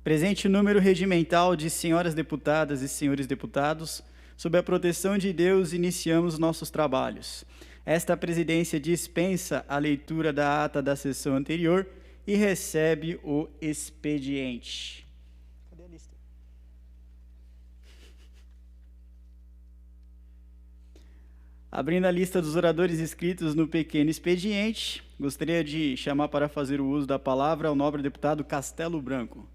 Presente o número regimental de senhoras deputadas e senhores deputados, sob a proteção de Deus, iniciamos nossos trabalhos. Esta presidência dispensa a leitura da ata da sessão anterior e recebe o expediente. Cadê a lista? Abrindo a lista dos oradores inscritos no pequeno expediente, gostaria de chamar para fazer o uso da palavra ao nobre deputado Castelo Branco.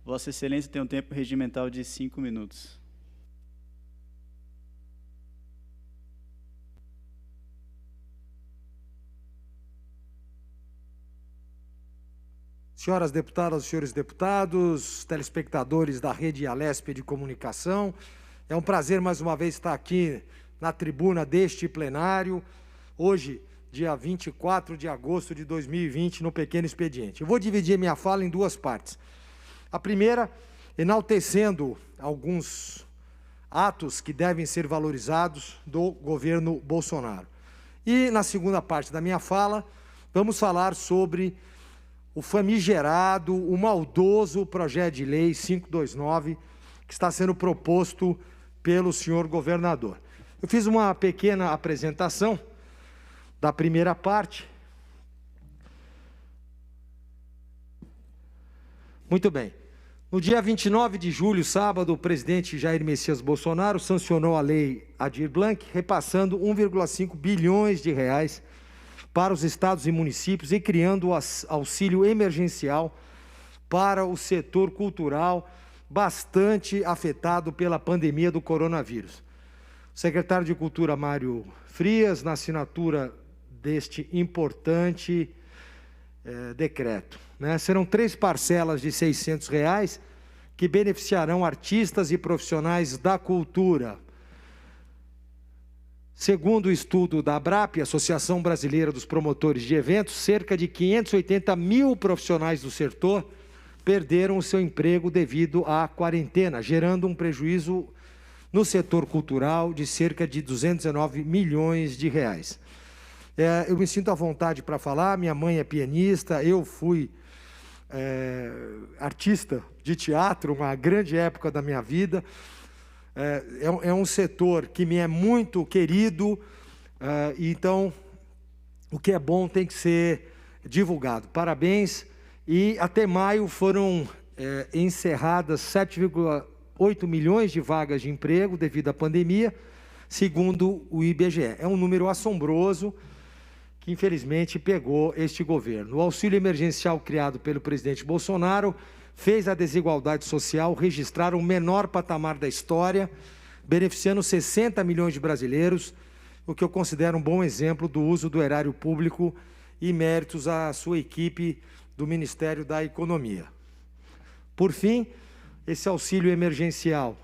Vossa Excelência tem um tempo regimental de 5 minutos. Senhoras deputadas, senhores deputados, telespectadores da Rede Alesp de Comunicação, é um prazer mais uma vez estar aqui na tribuna deste plenário, hoje, dia 24 de agosto de 2020, no pequeno expediente. Eu vou dividir minha fala em duas partes. A primeira, enaltecendo alguns atos que devem ser valorizados do governo Bolsonaro. E, na segunda parte da minha fala, vamos falar sobre o famigerado, o maldoso projeto de lei 529, que está sendo proposto pelo senhor governador. Eu fiz uma pequena apresentação da primeira parte. Muito bem. No dia 29 de julho, sábado, o presidente Jair Messias Bolsonaro sancionou a lei Aldir Blanc, repassando 1,5 bilhões de reais para os estados e municípios e criando o auxílio emergencial para o setor cultural bastante afetado pela pandemia do coronavírus. O secretário de Cultura, Mário Frias, na assinatura deste importante decreto. Serão 3 parcelas de R$ 600 que beneficiarão artistas e profissionais da cultura. Segundo o estudo da ABRAP, Associação Brasileira dos Promotores de Eventos, cerca de 580 mil profissionais do setor perderam o seu emprego devido à quarentena, gerando um prejuízo no setor cultural de cerca de 219 milhões de reais. Eu me sinto à vontade para falar, minha mãe é pianista, eu fui artista de teatro, uma grande época da minha vida. É um setor que me é muito querido, então o que é bom tem que ser divulgado. Parabéns, e até maio foram encerradas 7,8 milhões de vagas de emprego devido à pandemia, segundo o IBGE. É um número assombroso que infelizmente pegou este governo. O auxílio emergencial criado pelo presidente Bolsonaro fez a desigualdade social registrar o menor patamar da história, beneficiando 60 milhões de brasileiros, o que eu considero um bom exemplo do uso do erário público e méritos à sua equipe do Ministério da Economia. Por fim, esse auxílio emergencial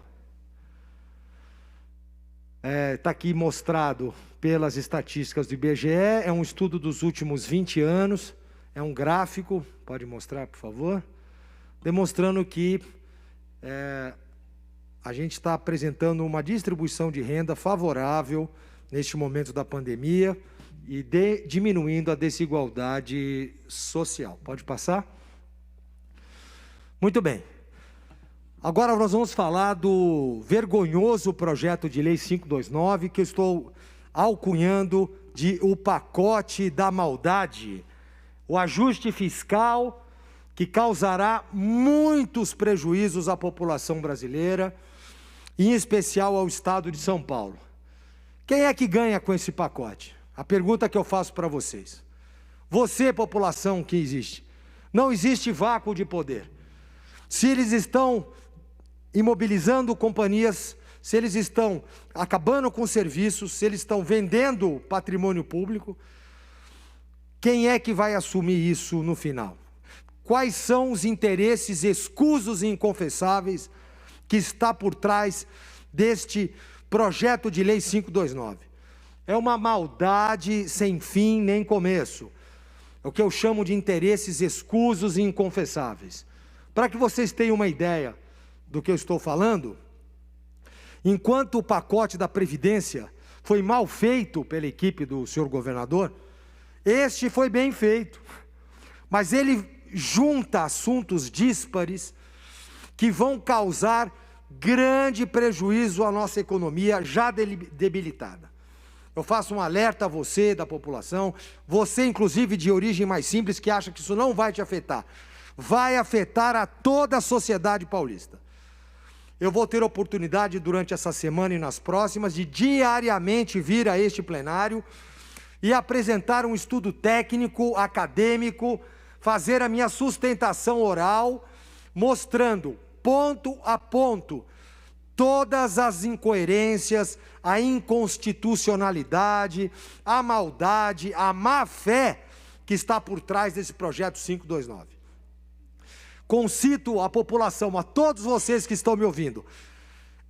está aqui mostrado pelas estatísticas do IBGE, é um estudo dos últimos 20 anos, é um gráfico, pode mostrar, por favor, demonstrando que a gente está apresentando uma distribuição de renda favorável neste momento da pandemia e diminuindo a desigualdade social. Pode passar? Muito bem. Agora nós vamos falar do vergonhoso projeto de lei 529, que eu estou alcunhando de o pacote da maldade, o ajuste fiscal que causará muitos prejuízos à população brasileira, em especial ao estado de São Paulo. Quem é que ganha com esse pacote? A pergunta que eu faço para vocês. Você, população que existe. Não existe vácuo de poder. Se eles estão imobilizando companhias, se eles estão acabando com serviços, se eles estão vendendo patrimônio público, quem é que vai assumir isso no final? Quais são os interesses escusos e inconfessáveis que está por trás deste projeto de lei 529? É uma maldade sem fim nem começo. É o que eu chamo de interesses escusos e inconfessáveis. Para que vocês tenham uma ideia do que eu estou falando, enquanto o pacote da Previdência foi mal feito pela equipe do senhor governador, este foi bem feito, mas ele junta assuntos díspares, que vão causar grande prejuízo à nossa economia já debilitada. Eu faço um alerta a você, da população, você inclusive de origem mais simples, que acha que isso não vai te afetar. Vai afetar a toda a sociedade paulista. Eu vou ter oportunidade durante essa semana e nas próximas de diariamente vir a este plenário e apresentar um estudo técnico, acadêmico, fazer a minha sustentação oral, mostrando ponto a ponto todas as incoerências, a inconstitucionalidade, a maldade, a má-fé que está por trás desse projeto 529. Concito à população, a todos vocês que estão me ouvindo,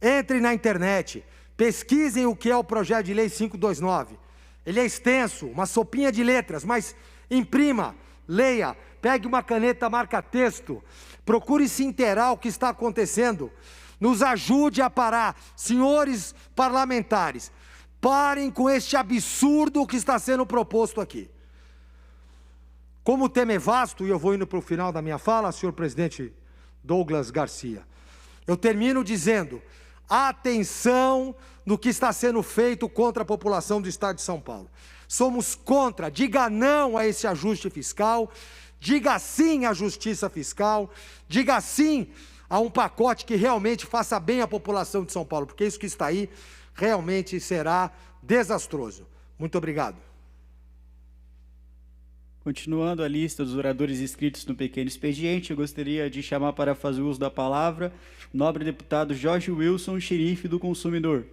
entrem na internet, pesquisem o que é o projeto de lei 529. Ele é extenso, uma sopinha de letras, mas imprima, leia, pegue uma caneta, marca texto, procure se inteirar o que está acontecendo, nos ajude a parar. Senhores parlamentares, parem com este absurdo que está sendo proposto aqui. Como o tema é vasto, e eu vou indo para o final da minha fala, senhor presidente Douglas Garcia, eu termino dizendo, atenção no que está sendo feito contra a população do estado de São Paulo. Somos contra, diga não a esse ajuste fiscal, diga sim à justiça fiscal, diga sim a um pacote que realmente faça bem à população de São Paulo, porque isso que está aí realmente será desastroso. Muito obrigado. Continuando a lista dos oradores inscritos no pequeno expediente, eu gostaria de chamar para fazer uso da palavra o nobre deputado Jorge Wilson, xerife do consumidor,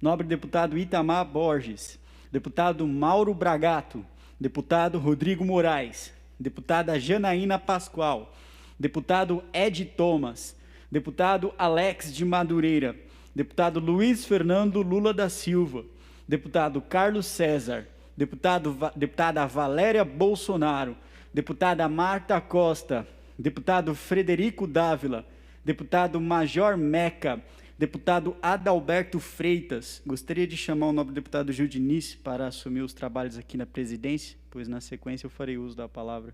nobre deputado Itamar Borges, deputado Mauro Bragato, deputado Rodrigo Moraes, deputada Janaína Pascoal, deputado Ed Thomas, deputado Alex de Madureira, deputado Luiz Fernando Lula da Silva, deputado Carlos César, deputada Valéria Bolsonaro, deputada Marta Costa, deputado Frederico Dávila, deputado Major Meca, deputado Adalberto Freitas. Gostaria de chamar o nobre deputado Gil Diniz para assumir os trabalhos aqui na presidência, pois na sequência eu farei uso da palavra.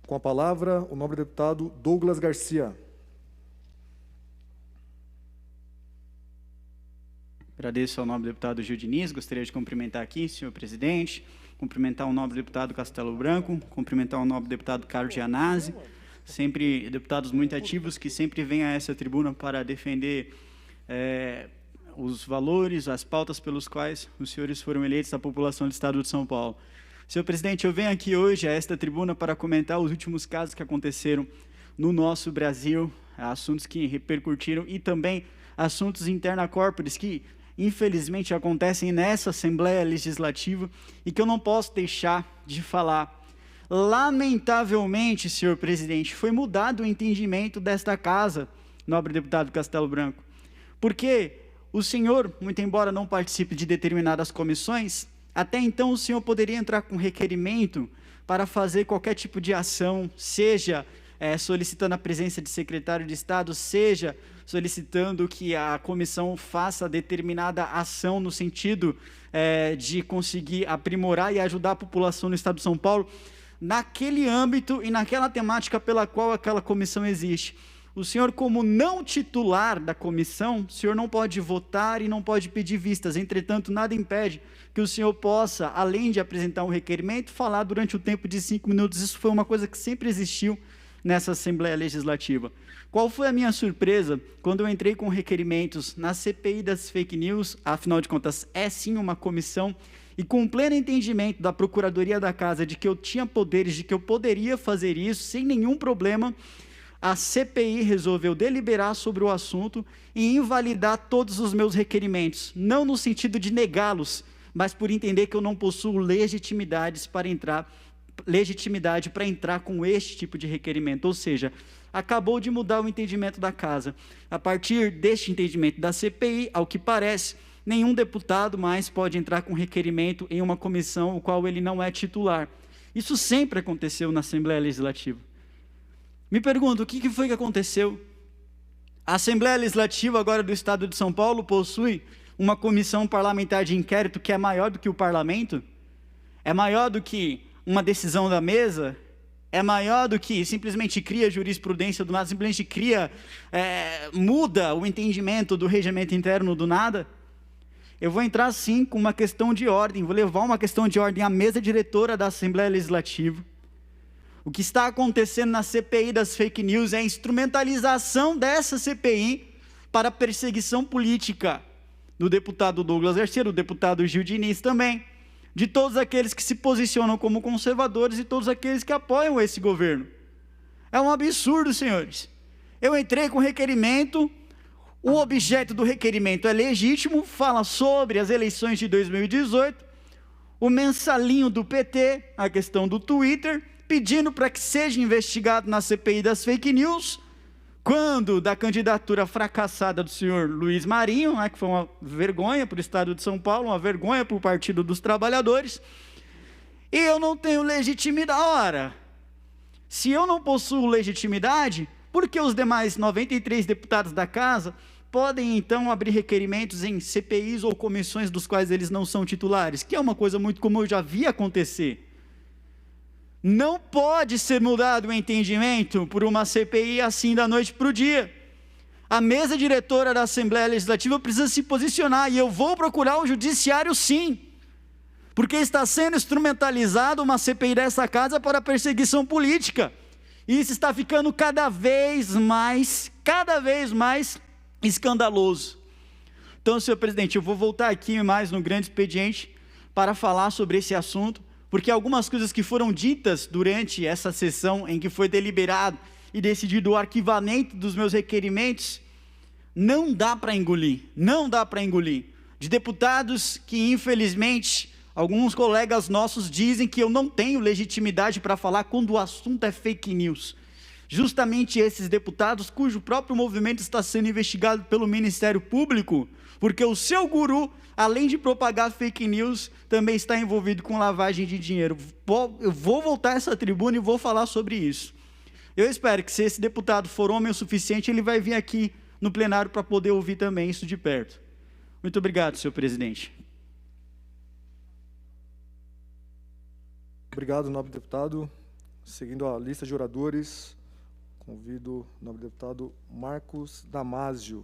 Com a palavra, o nobre deputado Douglas Garcia. Agradeço ao nobre deputado Gil Diniz, gostaria de cumprimentar aqui, senhor presidente, cumprimentar o nobre deputado Castelo Branco, cumprimentar o nobre deputado Carlos Gianazzi, sempre deputados muito ativos que sempre vêm a essa tribuna para defender os valores, as pautas pelos quais os senhores foram eleitos da população do estado de São Paulo. Senhor presidente, eu venho aqui hoje a esta tribuna para comentar os últimos casos que aconteceram no nosso Brasil, assuntos que repercutiram e também assuntos interna corporis que, infelizmente, acontecem nessa Assembleia Legislativa e que eu não posso deixar de falar. Lamentavelmente, senhor presidente, foi mudado o entendimento desta casa, nobre deputado Castelo Branco, porque o senhor, muito embora não participe de determinadas comissões, até então o senhor poderia entrar com requerimento para fazer qualquer tipo de ação, seja solicitando a presença de secretário de Estado, seja solicitando que a comissão faça determinada ação no sentido de conseguir aprimorar e ajudar a população no estado de São Paulo, naquele âmbito e naquela temática pela qual aquela comissão existe. O senhor, como não titular da comissão, o senhor não pode votar e não pode pedir vistas. Entretanto, nada impede que o senhor possa, além de apresentar um requerimento, falar durante o tempo de 5 minutos. Isso foi uma coisa que sempre existiu nessa Assembleia Legislativa. Qual foi a minha surpresa quando eu entrei com requerimentos na CPI das fake news? Afinal de contas, é sim uma comissão, e com pleno entendimento da Procuradoria da Casa de que eu tinha poderes, de que eu poderia fazer isso sem nenhum problema, a CPI resolveu deliberar sobre o assunto e invalidar todos os meus requerimentos, não no sentido de negá-los, mas por entender que eu não possuo legitimidade para entrar com este tipo de requerimento. Ou seja, acabou de mudar o entendimento da casa. A partir deste entendimento da CPI, ao que parece, nenhum deputado mais pode entrar com requerimento em uma comissão o qual ele não é titular. Isso sempre aconteceu na Assembleia Legislativa. Me pergunto, o que foi que aconteceu? A Assembleia Legislativa agora do Estado de São Paulo possui uma comissão parlamentar de inquérito que é maior do que o parlamento, é maior do que uma decisão da mesa, é maior do que simplesmente cria jurisprudência do nada, simplesmente muda o entendimento do regimento interno do nada. Eu vou entrar sim com uma questão de ordem, vou levar uma questão de ordem à mesa diretora da Assembleia Legislativa. O que está acontecendo na CPI das fake news é a instrumentalização dessa CPI para a perseguição política do deputado Douglas Garcia, do deputado Gil Diniz também, de todos aqueles que se posicionam como conservadores e todos aqueles que apoiam esse governo. É um absurdo, senhores. Eu entrei com requerimento, o objeto do requerimento é legítimo, fala sobre as eleições de 2018, o mensalinho do PT, a questão do Twitter, pedindo para que seja investigado na CPI das fake news, quando da candidatura fracassada do senhor Luiz Marinho, que foi uma vergonha para o Estado de São Paulo, uma vergonha para o Partido dos Trabalhadores, e eu não tenho legitimidade. Ora, se eu não possuo legitimidade, por que os demais 93 deputados da Casa podem então abrir requerimentos em CPIs ou comissões dos quais eles não são titulares? Que é uma coisa muito comum, eu já vi acontecer. Não pode ser mudado o entendimento por uma CPI assim da noite para o dia. A mesa diretora da Assembleia Legislativa precisa se posicionar, e eu vou procurar o judiciário sim, porque está sendo instrumentalizado uma CPI dessa casa para perseguição política, e isso está ficando cada vez mais escandaloso. Então, senhor presidente, eu vou voltar aqui mais no grande expediente para falar sobre esse assunto, porque algumas coisas que foram ditas durante essa sessão em que foi deliberado e decidido o arquivamento dos meus requerimentos, não dá para engolir, de deputados que, infelizmente, alguns colegas nossos dizem que eu não tenho legitimidade para falar quando o assunto é fake news. Justamente esses deputados cujo próprio movimento está sendo investigado pelo Ministério Público, porque o seu guru, além de propagar fake news, também está envolvido com lavagem de dinheiro. Eu vou voltar a essa tribuna e vou falar sobre isso. Eu espero que, se esse deputado for homem o suficiente, ele vai vir aqui no plenário para poder ouvir também isso de perto. Muito obrigado, senhor presidente. Obrigado, nobre deputado. Seguindo a lista de oradores, convido o nobre deputado Marcos Damasio.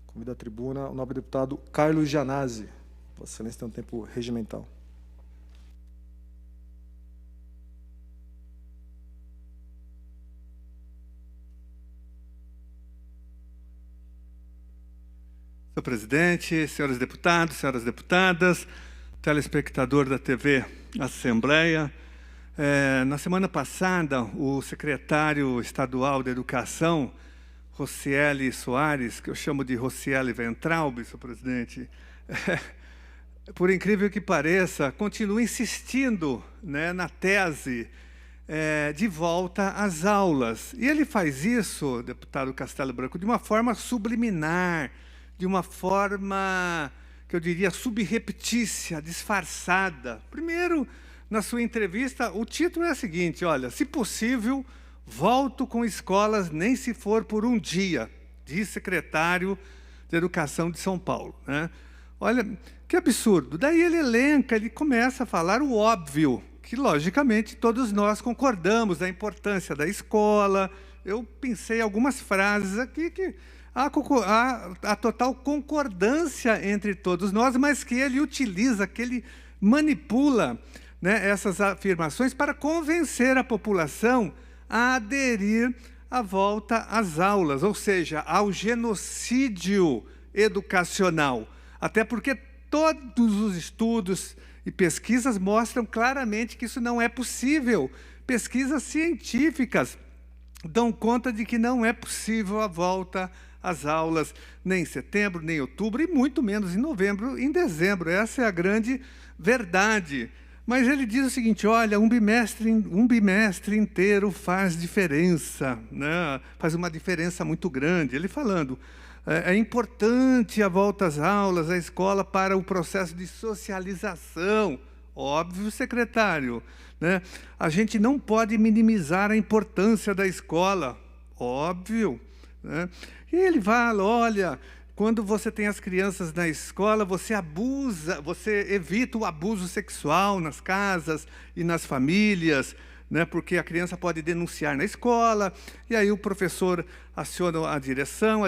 Convido à tribuna o nobre deputado Carlos Gianazzi. Vossa Excelência tem um tempo regimental. Senhor presidente, senhores deputados, senhoras deputadas, telespectador da TV Assembleia, na semana passada, o secretário estadual de Educação, Rocieli Soares, que eu chamo de Rocieli Ventralbe, senhor presidente, por incrível que pareça, continua insistindo, na tese de volta às aulas. E ele faz isso, deputado Castelo Branco, de uma forma subliminar, de uma forma que eu diria subreptícia, disfarçada. Primeiro, na sua entrevista, o título é o seguinte: olha, se possível, volto com escolas, nem se for por um dia, diz secretário de Educação de São Paulo. Olha, que absurdo. Daí ele elenca, ele começa a falar o óbvio, que logicamente todos nós concordamos da importância da escola. Eu pensei algumas frases aqui que há total concordância entre todos nós, mas que ele utiliza, que ele manipula, essas afirmações para convencer a população a aderir à volta às aulas, ou seja, ao genocídio educacional. Até porque todos os estudos e pesquisas mostram claramente que isso não é possível. Pesquisas científicas dão conta de que não é possível a volta às aulas, nem em setembro, nem em outubro, e muito menos em novembro, em dezembro. Essa é a grande verdade. Mas ele diz o seguinte: olha, um bimestre inteiro faz diferença, faz uma diferença muito grande. Ele falando, é importante a volta às aulas, a escola, para o processo de socialização. Óbvio, secretário, A gente não pode minimizar a importância da escola. Óbvio, né? E ele fala, olha, quando você tem as crianças na escola, você evita o abuso sexual nas casas e nas famílias, né, porque a criança pode denunciar na escola, e aí o professor aciona a direção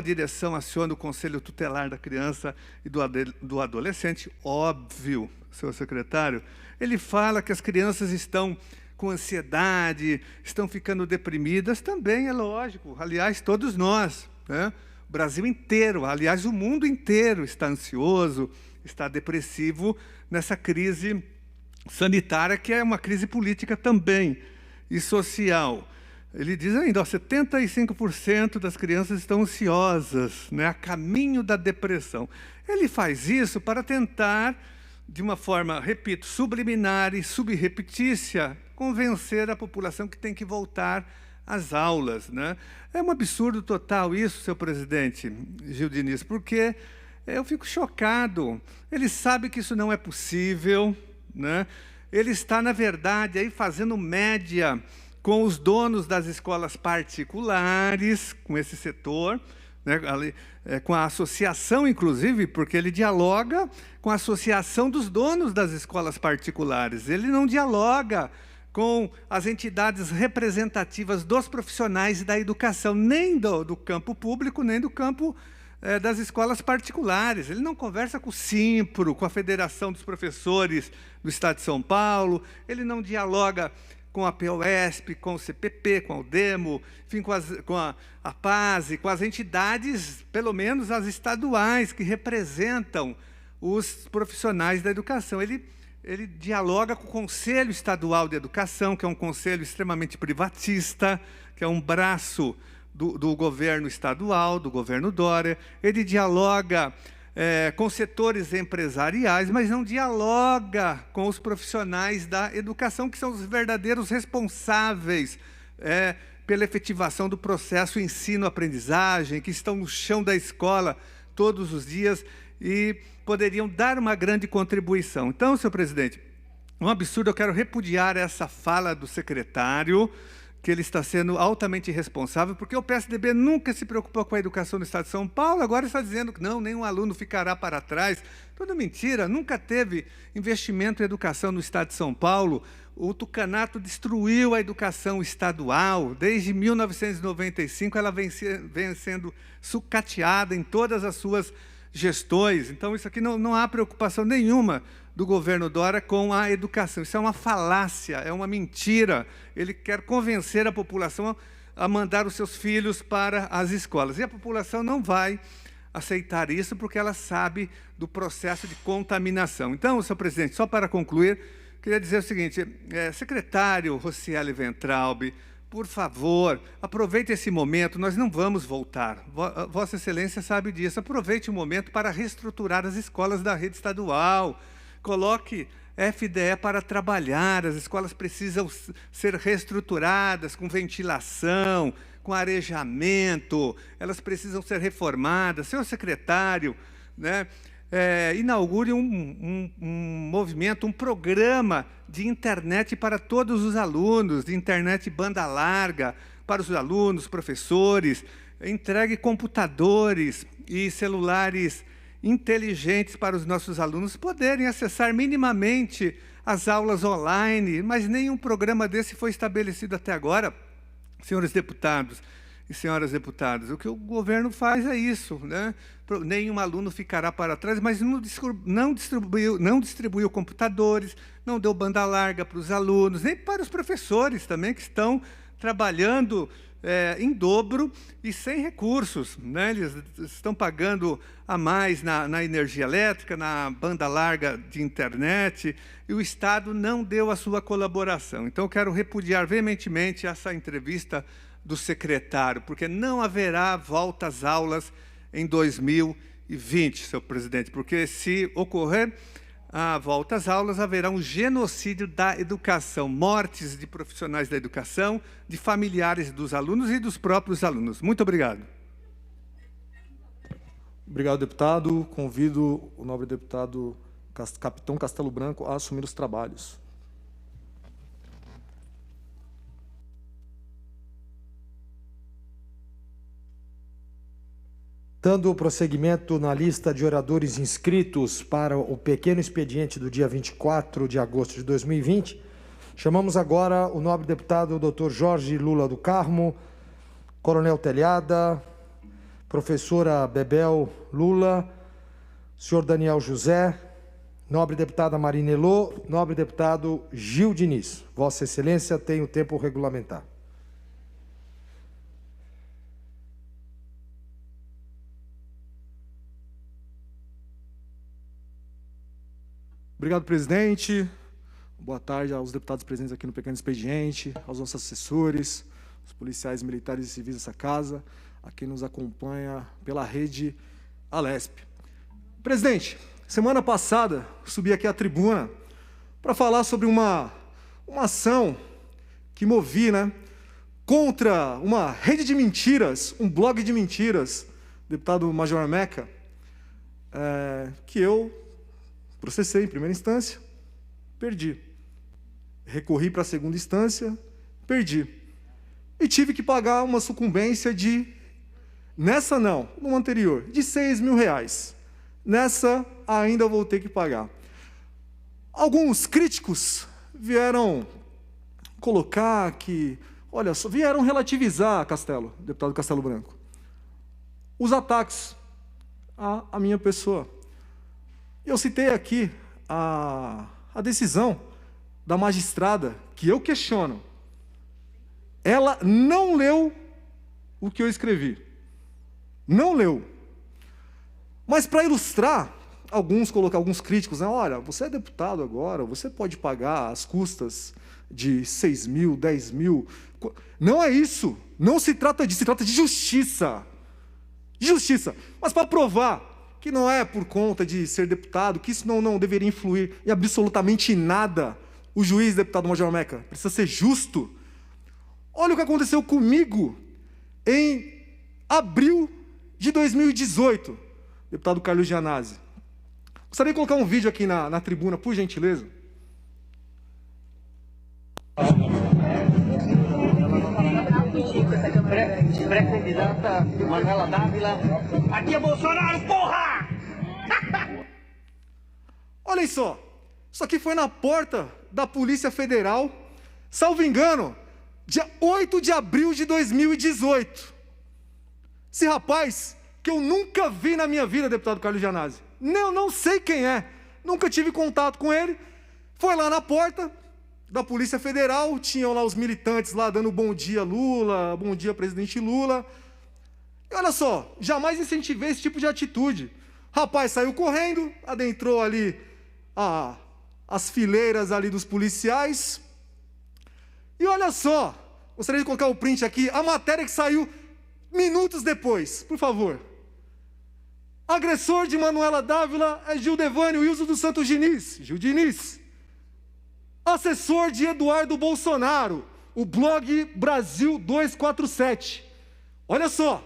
aciona o conselho tutelar da criança e do adolescente. Óbvio, senhor secretário, ele fala que as crianças estão com ansiedade, estão ficando deprimidas, também é lógico, aliás, todos nós, né? O Brasil inteiro, aliás, o mundo inteiro está ansioso, está depressivo nessa crise sanitária, que é uma crise política também, e social. Ele diz ainda, 75% das crianças estão ansiosas, né, a caminho da depressão. Ele faz isso para tentar, de uma forma, repito, subliminar e subrepetícia, convencer a população que tem que voltar às aulas, né? É um absurdo total isso, senhor presidente Gil Diniz, porque eu fico chocado. Ele sabe que isso não é possível, né? Ele está, na verdade, aí fazendo média com os donos das escolas particulares, com esse setor, né, com a associação, inclusive, porque ele dialoga com a associação dos donos das escolas particulares. Ele não dialoga com as entidades representativas dos profissionais da educação, nem do campo público, nem do campo das escolas particulares. Ele não conversa com o Simpro, com a Federação dos Professores do Estado de São Paulo, ele não dialoga com a POSP, com o CPP, com o DEMO, enfim, com a PASE, com as entidades, pelo menos as estaduais, que representam os profissionais da educação. Ele dialoga com o Conselho Estadual de Educação, que é um conselho extremamente privatista, que é um braço do governo estadual, do governo Dória. Ele dialoga com setores empresariais, mas não dialoga com os profissionais da educação, que são os verdadeiros responsáveis pela efetivação do processo ensino-aprendizagem, que estão no chão da escola todos os dias e poderiam dar uma grande contribuição. Então, senhor presidente, um absurdo, eu quero repudiar essa fala do secretário, que ele está sendo altamente irresponsável, porque o PSDB nunca se preocupou com a educação no Estado de São Paulo, agora está dizendo que não, nenhum aluno ficará para trás. Tudo mentira, nunca teve investimento em educação no Estado de São Paulo. O tucanato destruiu a educação estadual. Desde 1995, ela vem sendo sucateada em todas as suas gestões. Então, isso aqui não há preocupação nenhuma do governo Dória com a educação. Isso é uma falácia, é uma mentira. Ele quer convencer a população a mandar os seus filhos para as escolas. E a população não vai aceitar isso, porque ela sabe do processo de contaminação. Então, senhor presidente, só para concluir, queria dizer o seguinte, secretário Rocieli Ventralbe, por favor, aproveite esse momento, nós não vamos voltar. Vossa Excelência sabe disso. Aproveite o momento para reestruturar as escolas da rede estadual. Coloque FDE para trabalhar. As escolas precisam ser reestruturadas com ventilação, com arejamento. Elas precisam ser reformadas. Senhor secretário, né, inaugure um movimento, um programa de internet para todos os alunos, de internet banda larga para os alunos, professores, entregue computadores e celulares inteligentes para os nossos alunos poderem acessar minimamente as aulas online, mas nenhum programa desse foi estabelecido até agora. Senhores deputados e senhoras deputadas, o que o governo faz é isso, né? Nenhum aluno ficará para trás, mas não distribuiu computadores, não deu banda larga para os alunos, nem para os professores também, que estão trabalhando em dobro e sem recursos, né? Eles estão pagando a mais na energia elétrica, na banda larga de internet, e o Estado não deu a sua colaboração. Então, eu quero repudiar veementemente essa entrevista do secretário, porque não haverá volta às aulas em 2020, senhor presidente, porque se ocorrer a volta às aulas, haverá um genocídio da educação, mortes de profissionais da educação, de familiares dos alunos e dos próprios alunos. Muito obrigado. Obrigado, deputado. Convido o nobre deputado Capitão Castelo Branco a assumir os trabalhos. Dando prosseguimento na lista de oradores inscritos para o pequeno expediente do dia 24 de agosto de 2020, chamamos agora o nobre deputado Dr. Jorge Lula do Carmo, Coronel Telhada, professora Bebel Lula, senhor Daniel José, nobre deputada Marina Elô, nobre deputado Gil Diniz. Vossa Excelência tem o tempo regulamentar. Obrigado, presidente. Boa tarde aos deputados presentes aqui no pequeno expediente, aos nossos assessores, os policiais militares e civis dessa casa, a quem nos acompanha pela rede Alesp. Presidente, semana passada subi aqui à tribuna para falar sobre uma ação que movi, contra uma rede de mentiras, um blog de mentiras, deputado Major Meca, que eu processei em primeira instância, perdi. Recorri para a segunda instância, perdi. E tive que pagar uma sucumbência de, nessa não, no anterior, de R$6.000. Nessa ainda vou ter que pagar. Alguns críticos vieram colocar que, olha só, vieram relativizar, deputado Castelo Branco, os ataques à minha pessoa. Eu citei aqui a decisão da magistrada, que eu questiono. Ela não leu o que eu escrevi. Não leu. Mas, para ilustrar, alguns críticos, olha, você é deputado agora, você pode pagar as custas de 6.000, 10.000. Não é isso. Não se trata disso, se trata de justiça. De justiça. Mas, para provar que não é por conta de ser deputado, que isso não deveria influir em absolutamente nada, o juiz, deputado Major Meca, precisa ser justo. Olha o que aconteceu comigo em abril de 2018, deputado Carlos Gianazzi. Gostaria de colocar um vídeo aqui na tribuna, por gentileza. Pré-candidata Manuela Dávila. Aqui é Bolsonaro, porra! Olhem só, isso aqui foi na porta da Polícia Federal, salvo engano, dia 8 de abril de 2018. Esse rapaz, que eu nunca vi na minha vida, deputado Carlos Gianazzi, não sei quem é, nunca tive contato com ele, foi lá na porta da Polícia Federal, tinham lá os militantes lá dando bom dia Lula, bom dia presidente Lula. E olha só, jamais incentivei esse tipo de atitude. Rapaz saiu correndo, adentrou ali as fileiras ali dos policiais. E olha só, gostaria de colocar o print aqui, a matéria que saiu minutos depois, por favor. Agressor de Manuela Dávila é Gildevânio Wilson dos Santos Diniz, Gil Diniz. Assessor de Eduardo Bolsonaro, o blog Brasil 247. Olha só,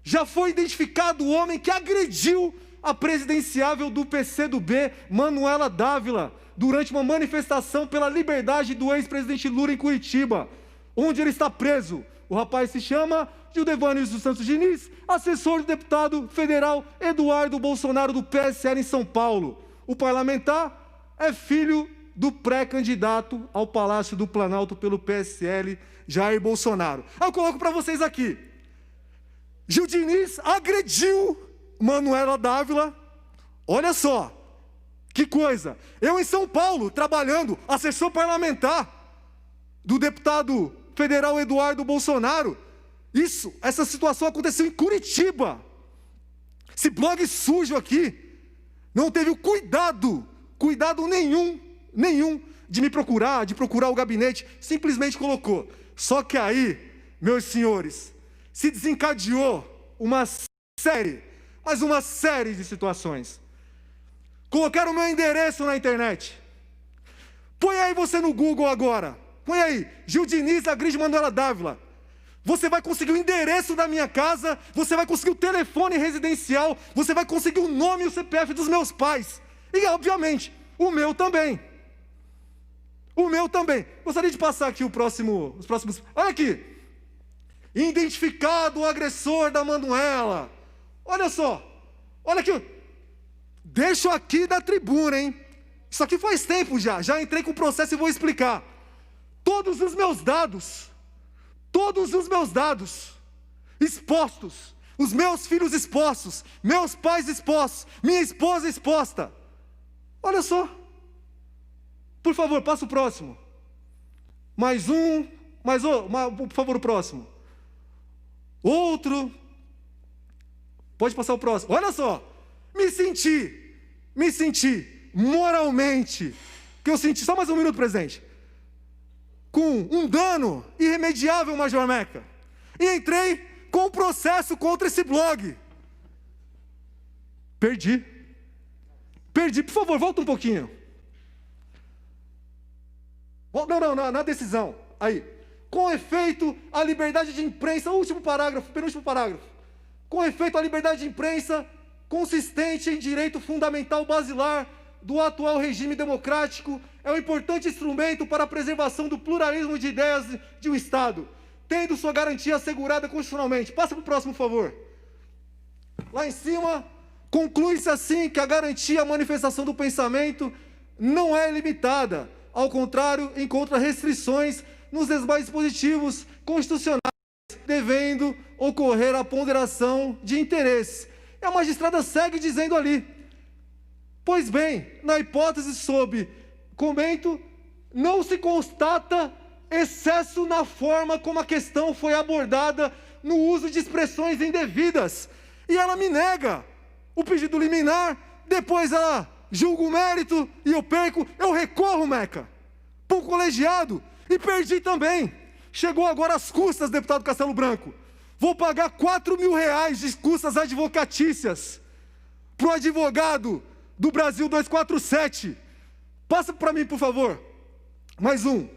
já foi identificado o homem que agrediu a presidenciável do PCdoB, Manuela Dávila, durante uma manifestação pela liberdade do ex-presidente Lula em Curitiba, onde ele está preso. O rapaz se chama Gildevânio dos Santos Diniz, assessor do deputado federal Eduardo Bolsonaro do PSL em São Paulo. O parlamentar é filho do pré-candidato ao Palácio do Planalto pelo PSL, Jair Bolsonaro. Eu coloco para vocês aqui. Gil Diniz agrediu Manuela Dávila. Olha só, que coisa. Eu em São Paulo, trabalhando, assessor parlamentar do deputado federal Eduardo Bolsonaro. Essa situação aconteceu em Curitiba. Esse blog sujo aqui não teve o cuidado nenhum de me procurar, de procurar o gabinete, simplesmente colocou. Só que aí, meus senhores, se desencadeou uma série de situações. Colocaram o meu endereço na internet. Põe aí você no Google agora. Põe aí, Gil Diniz agride Manuela Dávila. Você vai conseguir o endereço da minha casa, você vai conseguir o telefone residencial, você vai conseguir o nome e o CPF dos meus pais. E, obviamente, o meu também. O meu também. Gostaria de passar aqui os próximos... Olha aqui. Identificado o agressor da Manuela. Olha só, olha aqui, deixo aqui da tribuna, hein? Isso aqui faz tempo já entrei com o processo e vou explicar. Todos os meus dados expostos, os meus filhos expostos, meus pais expostos, minha esposa exposta. Olha só, por favor, passa o próximo. Por favor, o próximo. Outro. Pode passar o próximo. Olha só, me senti moralmente, que eu senti, só mais um minuto, presidente, com um dano irremediável, Major Meca. E entrei com um processo contra esse blog. Perdi, por favor, volta um pouquinho. Não, na decisão, aí. Com efeito, a liberdade de imprensa, penúltimo parágrafo. Com efeito, a liberdade de imprensa, consistente em direito fundamental basilar do atual regime democrático, é um importante instrumento para a preservação do pluralismo de ideias de um Estado, tendo sua garantia assegurada constitucionalmente. Passa para o próximo, por favor. Lá em cima, conclui-se assim que a garantia à manifestação do pensamento não é limitada. Ao contrário, encontra restrições nos demais dispositivos constitucionais, devendo ocorrer a ponderação de interesses. E a magistrada segue dizendo ali: pois bem, na hipótese sob comento, não se constata excesso na forma como a questão foi abordada no uso de expressões indevidas. E ela me nega o pedido liminar, depois ela julga o mérito e eu perco, eu recorro, Meca, para o colegiado e perdi também. Chegou agora às custas, deputado Castelo Branco. Vou pagar R$4.000 de custas advocatícias para o advogado do Brasil 247. Passa para mim, por favor. Mais um.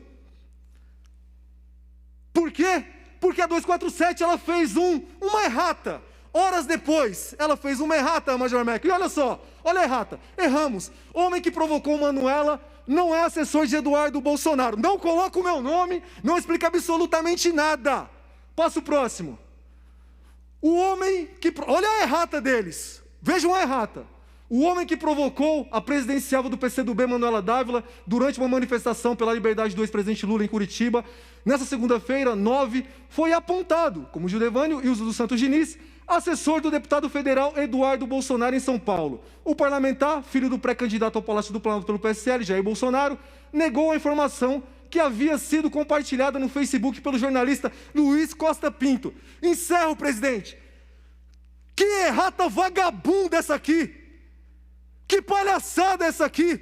Por quê? Porque a 247 ela fez uma errata. Horas depois, ela fez uma errata, Major Meca. E olha só, olha a errata. Erramos. Homem que provocou Manuela não é assessor de Eduardo Bolsonaro. Não coloca o meu nome, não explica absolutamente nada. Passa o próximo. O homem que... Olha a errata deles. Vejam a errata. O homem que provocou a presidenciável do PCdoB, Manuela Dávila, durante uma manifestação pela liberdade do ex-presidente Lula em Curitiba, nessa segunda-feira, 9, foi apontado como Gildevânio Ilso dos Santos Diniz, assessor do deputado federal Eduardo Bolsonaro em São Paulo. O parlamentar, filho do pré-candidato ao Palácio do Planalto pelo PSL, Jair Bolsonaro, negou a informação que havia sido compartilhada no Facebook pelo jornalista Luiz Costa Pinto. Encerro, presidente. Que errata vagabunda essa aqui! Que palhaçada é essa aqui?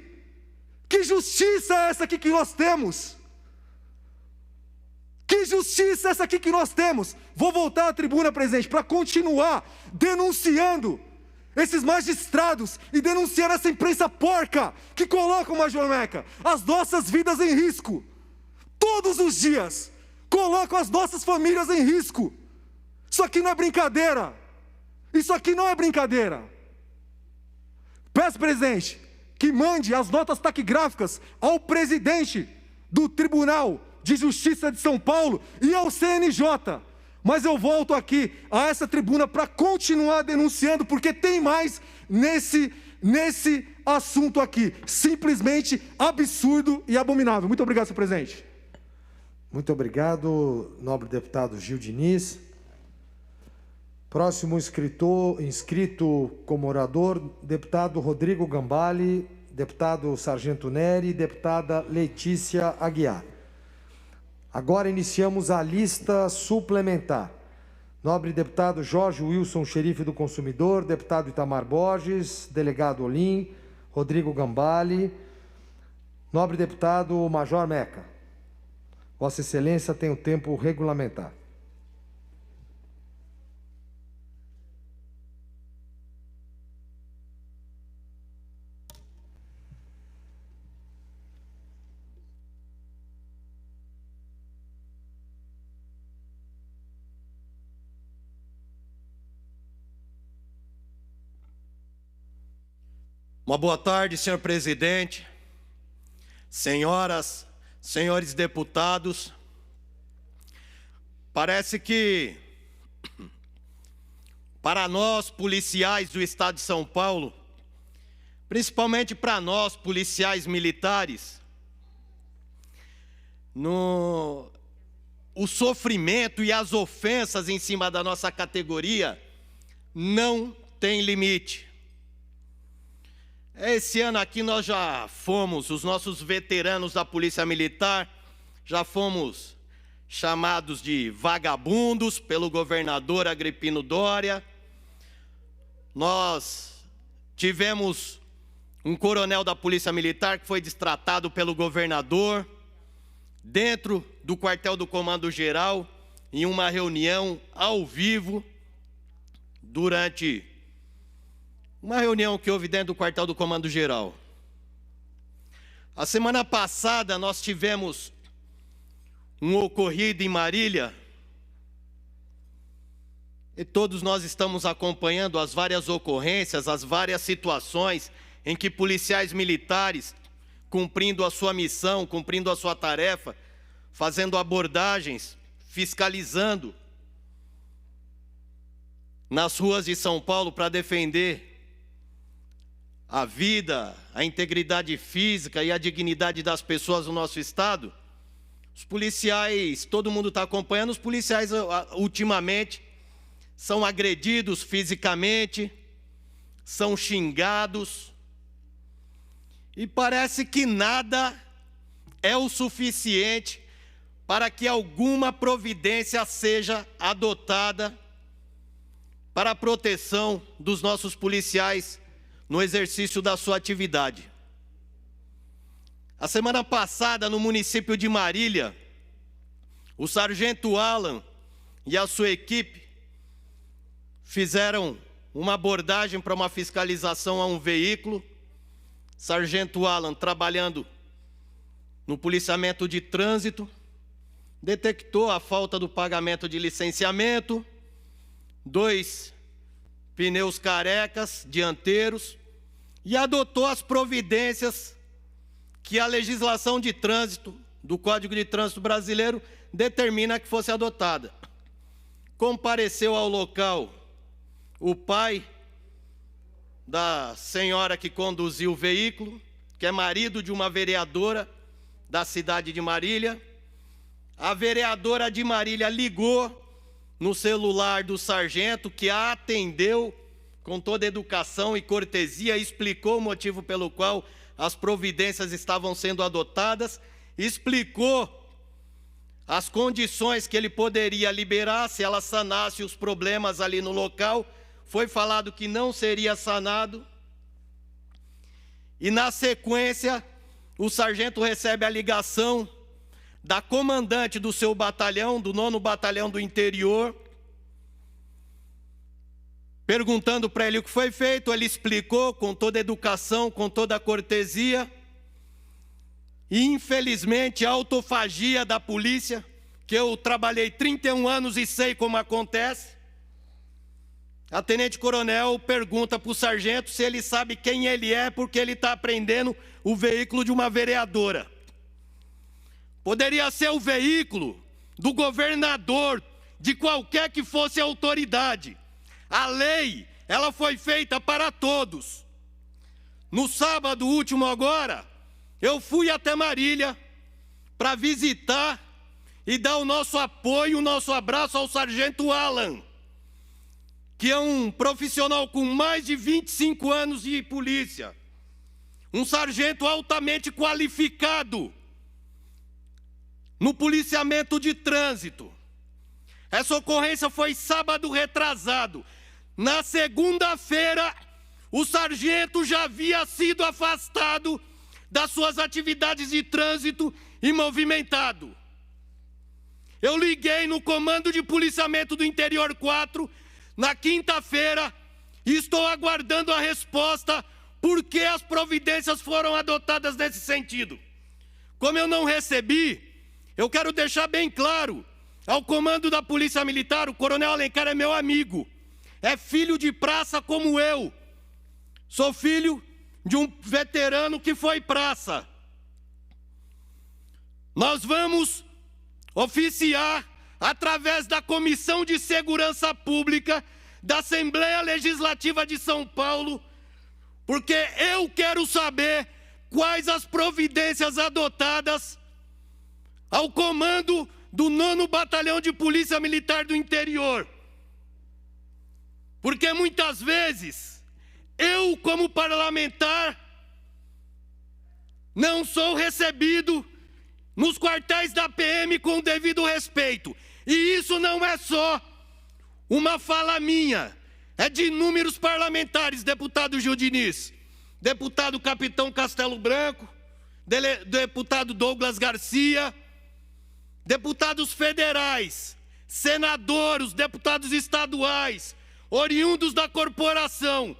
Que justiça é essa aqui que nós temos? Que justiça é essa aqui que nós temos? Vou voltar à tribuna, presidente, para continuar denunciando esses magistrados e denunciar essa imprensa porca que coloca, Major Meca, as nossas vidas em risco. Todos os dias colocam as nossas famílias em risco. Isso aqui não é brincadeira. Isso aqui não é brincadeira. Peço, presidente, que mande as notas taquigráficas ao presidente do Tribunal de Justiça de São Paulo e ao CNJ. Mas eu volto aqui a essa tribuna para continuar denunciando, porque tem mais nesse assunto aqui. Simplesmente absurdo e abominável. Muito obrigado, senhor presidente. Muito obrigado, nobre deputado Gil Diniz. Próximo inscrito como orador, deputado Rodrigo Gambale, deputado Sargento Neri, deputada Letícia Aguiar. Agora iniciamos a lista suplementar. Nobre deputado Jorge Wilson, xerife do consumidor, deputado Itamar Borges, delegado Olim, Rodrigo Gambale, nobre deputado Major Meca. Vossa Excelência tem o tempo regulamentar. Uma boa tarde, senhor presidente, senhoras, senhores deputados. para nós, policiais do Estado de São Paulo, principalmente para nós, policiais militares, o sofrimento e as ofensas em cima da nossa categoria não tem limite. Esse ano aqui nós já fomos, os nossos veteranos da Polícia Militar, já fomos chamados de vagabundos pelo governador Agripino Dória. Nós tivemos um coronel da Polícia Militar que foi destratado pelo governador dentro do quartel do Comando Geral, em uma reunião ao vivo, durante uma reunião que houve dentro do quartel do Comando Geral. A semana passada nós tivemos um ocorrido em Marília, e todos nós estamos acompanhando as várias ocorrências, as várias situações em que policiais militares, cumprindo a sua missão, cumprindo a sua tarefa, fazendo abordagens, fiscalizando nas ruas de São Paulo para defender a vida, a integridade física e a dignidade das pessoas do nosso estado. Os policiais, todo mundo está acompanhando, os policiais ultimamente são agredidos fisicamente, são xingados, e parece que nada é o suficiente para que alguma providência seja adotada para a proteção dos nossos policiais no exercício da sua atividade. A semana passada, no município de Marília, o sargento Alan e a sua equipe fizeram uma abordagem para uma fiscalização a um veículo. Sargento Alan, trabalhando no policiamento de trânsito, detectou a falta do pagamento de licenciamento, 2 pneus carecas dianteiros, e adotou as providências que a legislação de trânsito do Código de Trânsito Brasileiro determina que fosse adotada. Compareceu ao local o pai da senhora que conduziu o veículo, que é marido de uma vereadora da cidade de Marília. A vereadora de Marília ligou no celular do sargento, que a atendeu com toda a educação e cortesia, explicou o motivo pelo qual as providências estavam sendo adotadas, explicou as condições que ele poderia liberar se ela sanasse os problemas ali no local. Foi falado que não seria sanado. E na sequência, o sargento recebe a ligação da comandante do seu batalhão, do 9º Batalhão do Interior, perguntando para ele o que foi feito. Ele explicou com toda a educação, com toda a cortesia. E infelizmente a autofagia da polícia, que eu trabalhei 31 anos e sei como acontece, a tenente-coronel pergunta para o sargento se ele sabe quem ele é, porque ele está apreendendo o veículo de uma vereadora. Poderia ser o veículo do governador, de qualquer que fosse a autoridade. A lei, ela foi feita para todos. No sábado último agora, eu fui até Marília para visitar e dar o nosso apoio, o nosso abraço ao sargento Alan, que é um profissional com mais de 25 anos de polícia, um sargento altamente qualificado no policiamento de trânsito. Essa ocorrência foi sábado retrasado. Na segunda-feira, o sargento já havia sido afastado das suas atividades de trânsito e movimentado. Eu liguei no Comando de Policiamento do Interior 4 na quinta-feira e estou aguardando a resposta por que as providências foram adotadas nesse sentido. Como eu não recebi, eu quero deixar bem claro ao comando da Polícia Militar: o Coronel Alencar é meu amigo, é filho de praça como eu. Sou filho de um veterano que foi praça. Nós vamos oficiar, através da Comissão de Segurança Pública, da Assembleia Legislativa de São Paulo, porque eu quero saber quais as providências adotadas ao comando do 9º Batalhão de Polícia Militar do Interior. Porque muitas vezes, eu como parlamentar, não sou recebido nos quartéis da PM com o devido respeito. E isso não é só uma fala minha, é de inúmeros parlamentares, deputado Gil Diniz, deputado Capitão Castelo Branco, deputado Douglas Garcia, deputados federais, senadores, deputados estaduais, oriundos da corporação,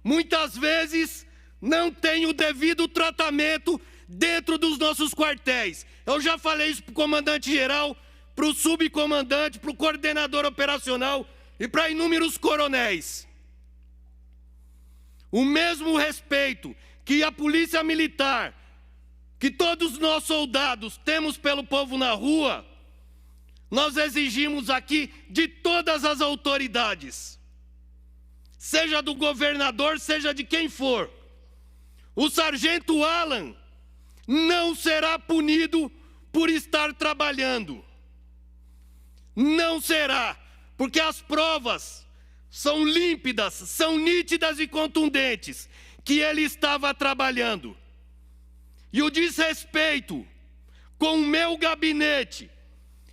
muitas vezes não têm o devido tratamento dentro dos nossos quartéis. Eu já falei isso para o comandante-geral, para o subcomandante, para o coordenador operacional e para inúmeros coronéis. O mesmo respeito que a polícia militar, que todos nós soldados temos pelo povo na rua, nós exigimos aqui de todas as autoridades, seja do governador, seja de quem for. O sargento Alan não será punido por estar trabalhando. Não será, porque as provas são límpidas, são nítidas e contundentes, que ele estava trabalhando. E o desrespeito com o meu gabinete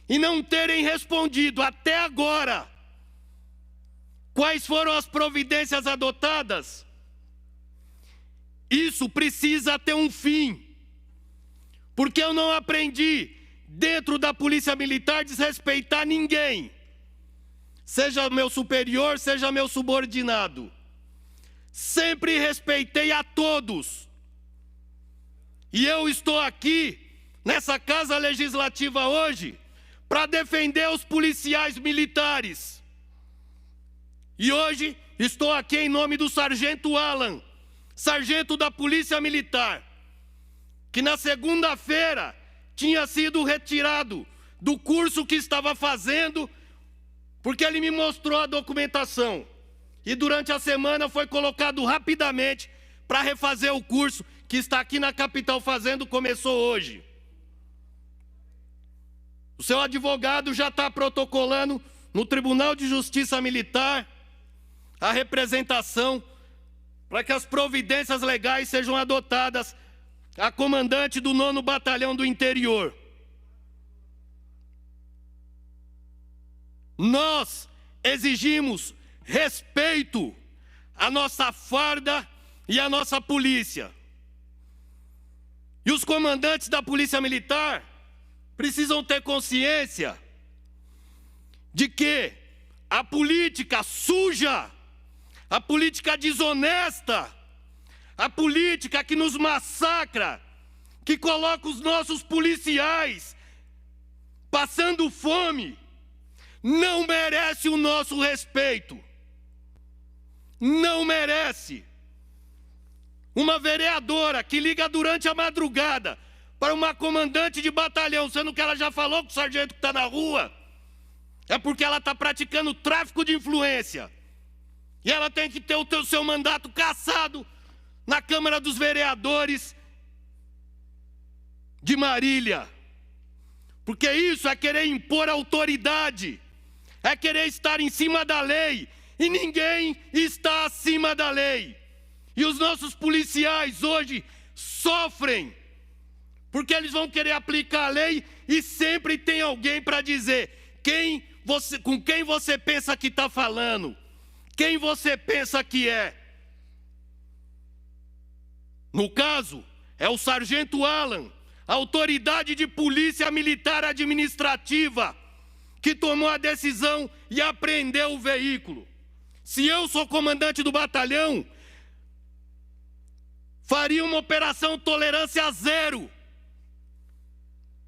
e não terem respondido até agora quais foram as providências adotadas, isso precisa ter um fim. Porque eu não aprendi dentro da Polícia Militar desrespeitar ninguém, seja meu superior, seja meu subordinado. Sempre respeitei a todos. E eu estou aqui, nessa Casa Legislativa hoje, para defender os policiais militares. E hoje estou aqui em nome do sargento Alan, sargento da Polícia Militar, que na segunda-feira tinha sido retirado do curso que estava fazendo, porque ele me mostrou a documentação. E durante a semana foi colocado rapidamente para refazer o curso que está aqui na capital fazendo, começou hoje. O seu advogado já está protocolando no Tribunal de Justiça Militar a representação para que as providências legais sejam adotadas a comandante do 9º Batalhão do Interior. Nós exigimos respeito à nossa farda e à nossa polícia. E os comandantes da Polícia Militar precisam ter consciência de que a política suja, a política desonesta, a política que nos massacra, que coloca os nossos policiais passando fome, não merece o nosso respeito. Não merece. Uma vereadora que liga durante a madrugada para uma comandante de batalhão, sendo que ela já falou com o sargento que está na rua, é porque ela está praticando tráfico de influência. E ela tem que ter o seu mandato cassado na Câmara dos Vereadores de Marília. Porque isso é querer impor autoridade, é querer estar em cima da lei, e ninguém está acima da lei. E os nossos policiais hoje sofrem, porque eles vão querer aplicar a lei e sempre tem alguém para dizer com quem você pensa que está falando, quem você pensa que é. No caso, é o sargento Alan, autoridade de polícia militar administrativa, que tomou a decisão e apreendeu o veículo. Se eu sou comandante do batalhão, faria uma operação tolerância zero.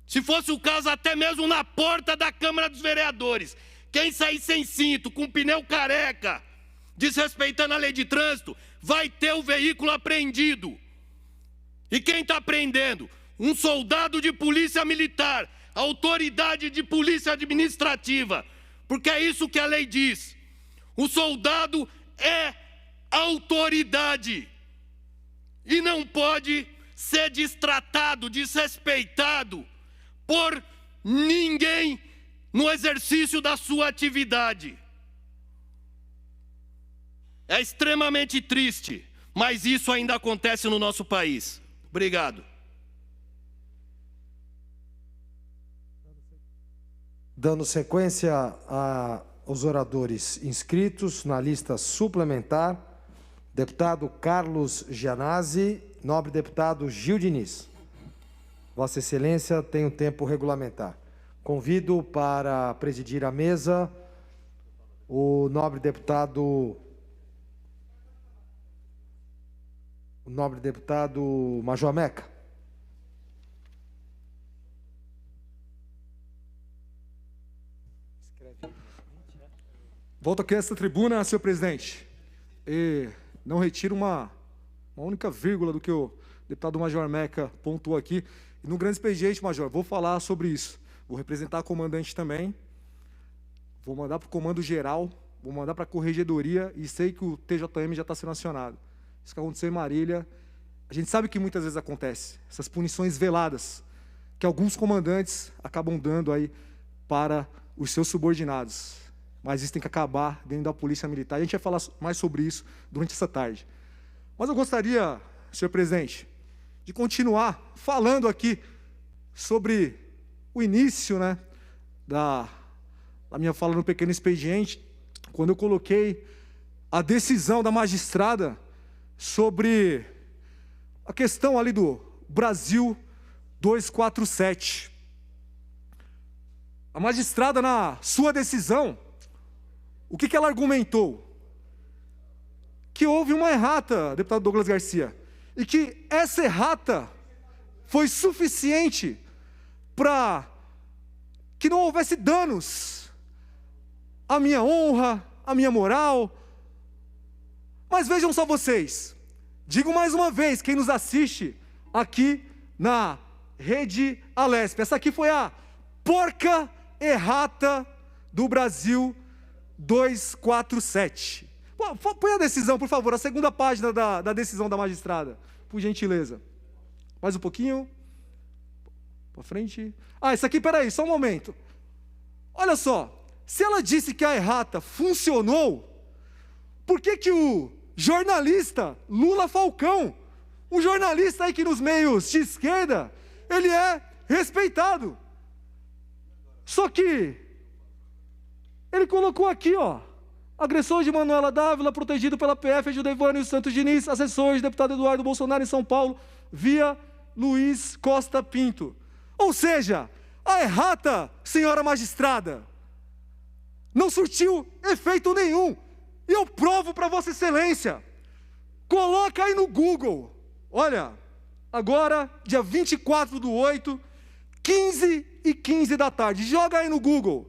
Se fosse o caso, até mesmo na porta da Câmara dos Vereadores. Quem sair sem cinto, com pneu careca, desrespeitando a lei de trânsito, vai ter o veículo apreendido. E quem está apreendendo? Um soldado de polícia militar, autoridade de polícia administrativa. Porque é isso que a lei diz. O soldado é autoridade e não pode ser destratado, desrespeitado por ninguém no exercício da sua atividade. É extremamente triste, mas isso ainda acontece no nosso país. Obrigado. Dando sequência aos oradores inscritos na lista suplementar, deputado Carlos Gianazzi, nobre deputado Gil Diniz. Vossa Excelência tem um tempo regulamentar. Convido para presidir a mesa o nobre deputado Major Meca. Volto aqui a essa tribuna, senhor presidente, e não retiro uma única vírgula do que o deputado Major Meca pontuou aqui. E no grande expediente, Major, vou falar sobre isso. Vou representar a comandante também, vou mandar para o comando geral, vou mandar para a corregedoria e sei que o TJM já está sendo acionado. Isso que aconteceu em Marília, a gente sabe que muitas vezes acontece, essas punições veladas, que alguns comandantes acabam dando aí para os seus subordinados. Mas isso tem que acabar dentro da Polícia Militar. A gente vai falar mais sobre isso durante essa tarde. Mas eu gostaria, senhor presidente, de continuar falando aqui sobre o início, da minha fala no pequeno expediente, quando eu coloquei a decisão da magistrada sobre a questão ali do Brasil 247. A magistrada, na sua decisão, o que ela argumentou? Que houve uma errata, deputado Douglas Garcia, e que essa errata foi suficiente para que não houvesse danos à minha honra, à minha moral. Mas vejam só vocês, digo mais uma vez, quem nos assiste aqui na Rede Alesp, essa aqui foi a porca errata do Brasil 247. Põe a decisão, por favor, a segunda página da decisão da magistrada, por gentileza. Mais um pouquinho. Para frente. Isso aqui, peraí, só um momento. Olha só, se ela disse que a errata funcionou, por que o jornalista Lula Falcão, um jornalista aí que nos meios de esquerda, ele é respeitado. Só que ele colocou aqui, agressor de Manuela Dávila, protegido pela PF, Judevânio Santos Diniz, assessor de deputado Eduardo Bolsonaro em São Paulo, via Luiz Costa Pinto. Ou seja, a errata, senhora magistrada, não surtiu efeito nenhum. E eu provo para Vossa Excelência. Coloca aí no Google. Olha, agora, dia 24/8, 15h15 da tarde. Joga aí no Google.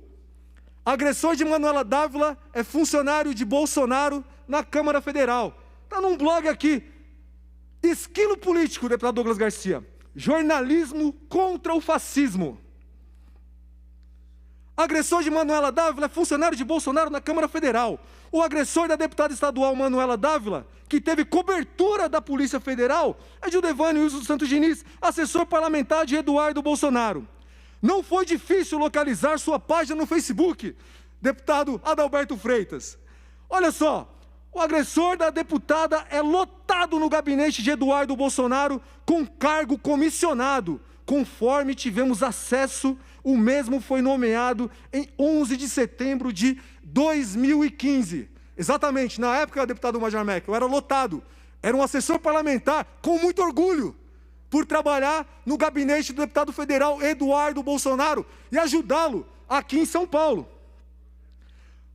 Agressor de Manuela Dávila é funcionário de Bolsonaro na Câmara Federal. Está num blog aqui. Esquilo político, deputado Douglas Garcia. Jornalismo contra o fascismo. Agressor de Manuela Dávila é funcionário de Bolsonaro na Câmara Federal. O agressor da deputada estadual Manuela Dávila, que teve cobertura da Polícia Federal, é Judevânio Santos Diniz, assessor parlamentar de Eduardo Bolsonaro. Não foi difícil localizar sua página no Facebook, deputado Adalberto Freitas. Olha só, o agressor da deputada é lotado no gabinete de Eduardo Bolsonaro com cargo comissionado. Conforme tivemos acesso, o mesmo foi nomeado em 11 de setembro de 2015. Exatamente, na época, deputado Major Meca, eu era lotado. Era um assessor parlamentar com muito orgulho por trabalhar no gabinete do deputado federal Eduardo Bolsonaro e ajudá-lo aqui em São Paulo.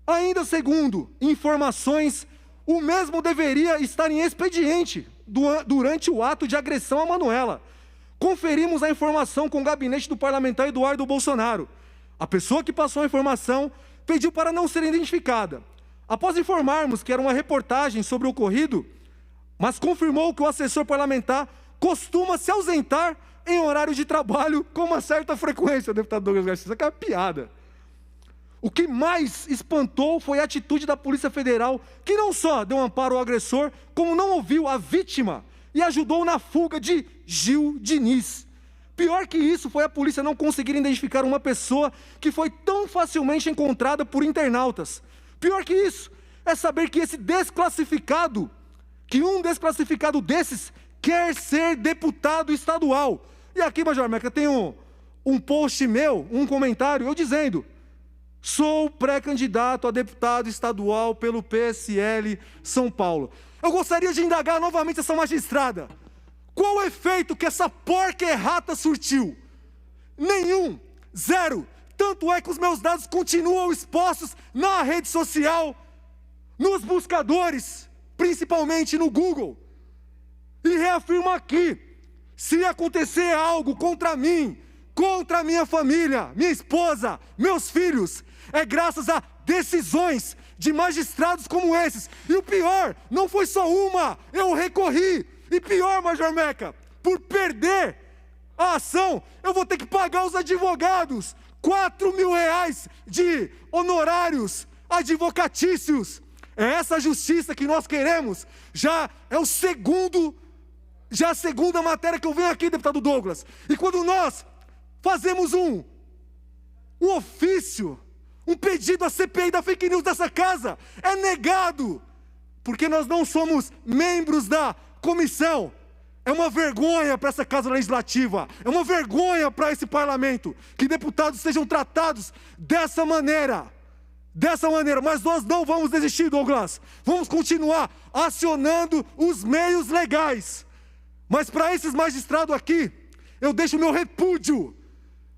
Ainda segundo informações, o mesmo deveria estar em expediente durante o ato de agressão a Manuela. Conferimos a informação com o gabinete do parlamentar Eduardo Bolsonaro. A pessoa que passou a informação pediu para não ser identificada. Após informarmos que era uma reportagem sobre o ocorrido, mas confirmou que o assessor parlamentar costuma se ausentar em horário de trabalho com uma certa frequência, deputado Douglas Garcia. Isso aqui é uma piada. O que mais espantou foi a atitude da Polícia Federal, que não só deu amparo ao agressor, como não ouviu a vítima e ajudou na fuga de Gil Diniz. Pior que isso foi a polícia não conseguir identificar uma pessoa que foi tão facilmente encontrada por internautas. Pior que isso é saber que um desclassificado desses quer ser deputado estadual. E aqui, Major Meca, tem um post meu, um comentário, eu dizendo: sou pré-candidato a deputado estadual pelo PSL São Paulo. Eu gostaria de indagar novamente essa magistrada. Qual o efeito que essa porca errata surtiu? Nenhum, zero. Tanto é que os meus dados continuam expostos na rede social, nos buscadores, principalmente no Google. E reafirmo aqui, se acontecer algo contra mim, contra a minha família, minha esposa, meus filhos, é graças a decisões de magistrados como esses. E o pior, não foi só uma, eu recorri. E pior, Major Meca, por perder a ação, eu vou ter que pagar os advogados R$4.000 de honorários advocatícios. É essa justiça que nós queremos. Já é a segunda matéria que eu venho aqui, deputado Douglas. E quando nós fazemos um ofício, um pedido à CPI da fake news dessa casa, é negado, porque nós não somos membros da comissão. É uma vergonha para essa casa legislativa, é uma vergonha para esse parlamento, que deputados sejam tratados dessa maneira, mas nós não vamos desistir, Douglas, vamos continuar acionando os meios legais, mas para esses magistrados aqui, eu deixo o meu repúdio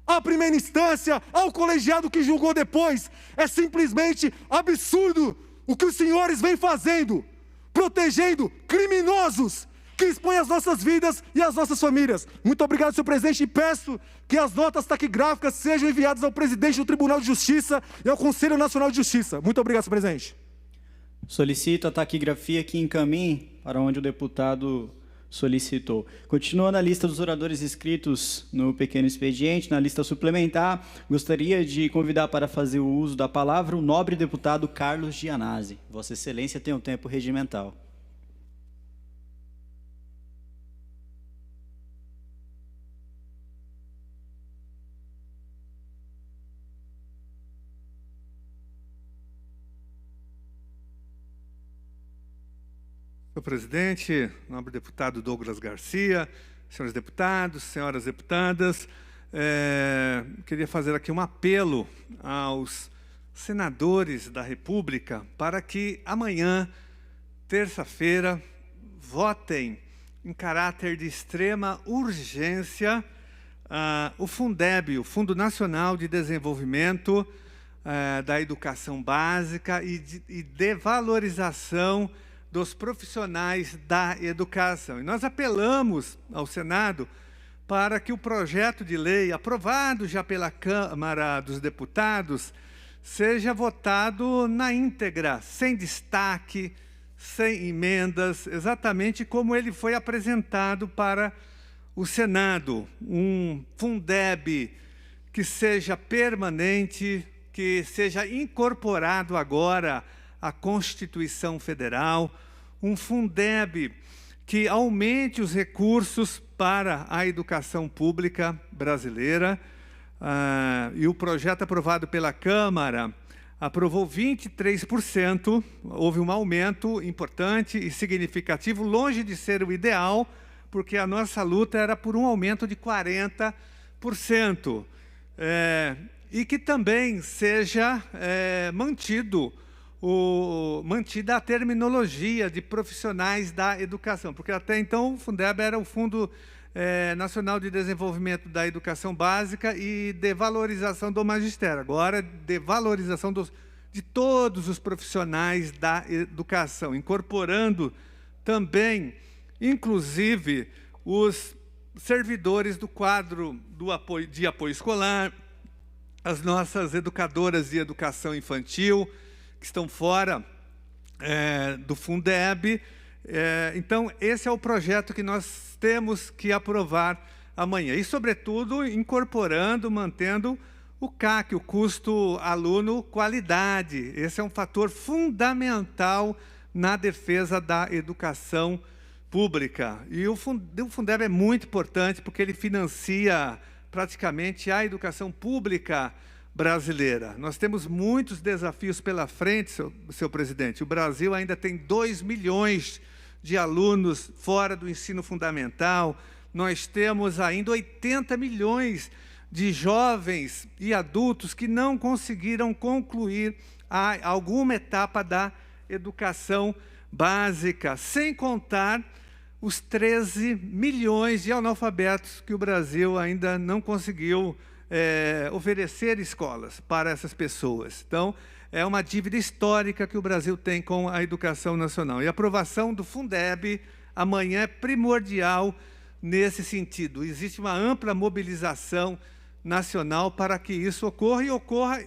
à primeira instância, ao colegiado que julgou depois. É simplesmente absurdo o que os senhores vêm fazendo, protegendo criminosos que expõem as nossas vidas e as nossas famílias. Muito obrigado, senhor presidente, e peço que as notas taquigráficas sejam enviadas ao presidente do Tribunal de Justiça e ao Conselho Nacional de Justiça. Muito obrigado, senhor presidente. Solicito a taquigrafia que encaminhe para onde o deputado solicitou. Continuando a lista dos oradores inscritos no pequeno expediente, na lista suplementar, gostaria de convidar para fazer o uso da palavra o nobre deputado Carlos Gianazzi. Vossa Excelência tem um tempo regimental. Senhor presidente, nobre deputado Douglas Garcia, senhores deputados, senhoras deputadas, queria fazer aqui um apelo aos senadores da República para que amanhã, terça-feira, votem em caráter de extrema urgência o Fundeb, o Fundo Nacional de Desenvolvimento da Educação Básica e de valorização dos profissionais da educação. E nós apelamos ao Senado para que o projeto de lei, aprovado já pela Câmara dos Deputados, seja votado na íntegra, sem destaque, sem emendas, exatamente como ele foi apresentado para o Senado. Um Fundeb que seja permanente, que seja incorporado agora à Constituição Federal, um Fundeb que aumente os recursos para a educação pública brasileira. E o projeto aprovado pela Câmara aprovou 23%, houve um aumento importante e significativo, longe de ser o ideal, porque a nossa luta era por um aumento de 40%. E que também seja mantida a terminologia de profissionais da educação, porque até então o Fundeb era o Fundo Nacional de Desenvolvimento da Educação Básica e de valorização do magistério. Agora, de valorização de todos os profissionais da educação, incorporando também, inclusive, os servidores do quadro de apoio escolar, as nossas educadoras de educação infantil, que estão fora do Fundeb. Então, esse é o projeto que nós temos que aprovar amanhã. E, sobretudo, incorporando, mantendo o CAC, o custo aluno qualidade. Esse é um fator fundamental na defesa da educação pública. E o Fundeb é muito importante porque ele financia praticamente a educação pública brasileira. Nós temos muitos desafios pela frente, seu presidente. O Brasil ainda tem 2 milhões de alunos fora do ensino fundamental. Nós temos ainda 80 milhões de jovens e adultos que não conseguiram concluir alguma etapa da educação básica, sem contar os 13 milhões de analfabetos que o Brasil ainda não conseguiu oferecer escolas para essas pessoas. Então, é uma dívida histórica que o Brasil tem com a educação nacional. E a aprovação do Fundeb amanhã é primordial nesse sentido. Existe uma ampla mobilização nacional para que isso ocorra e ocorra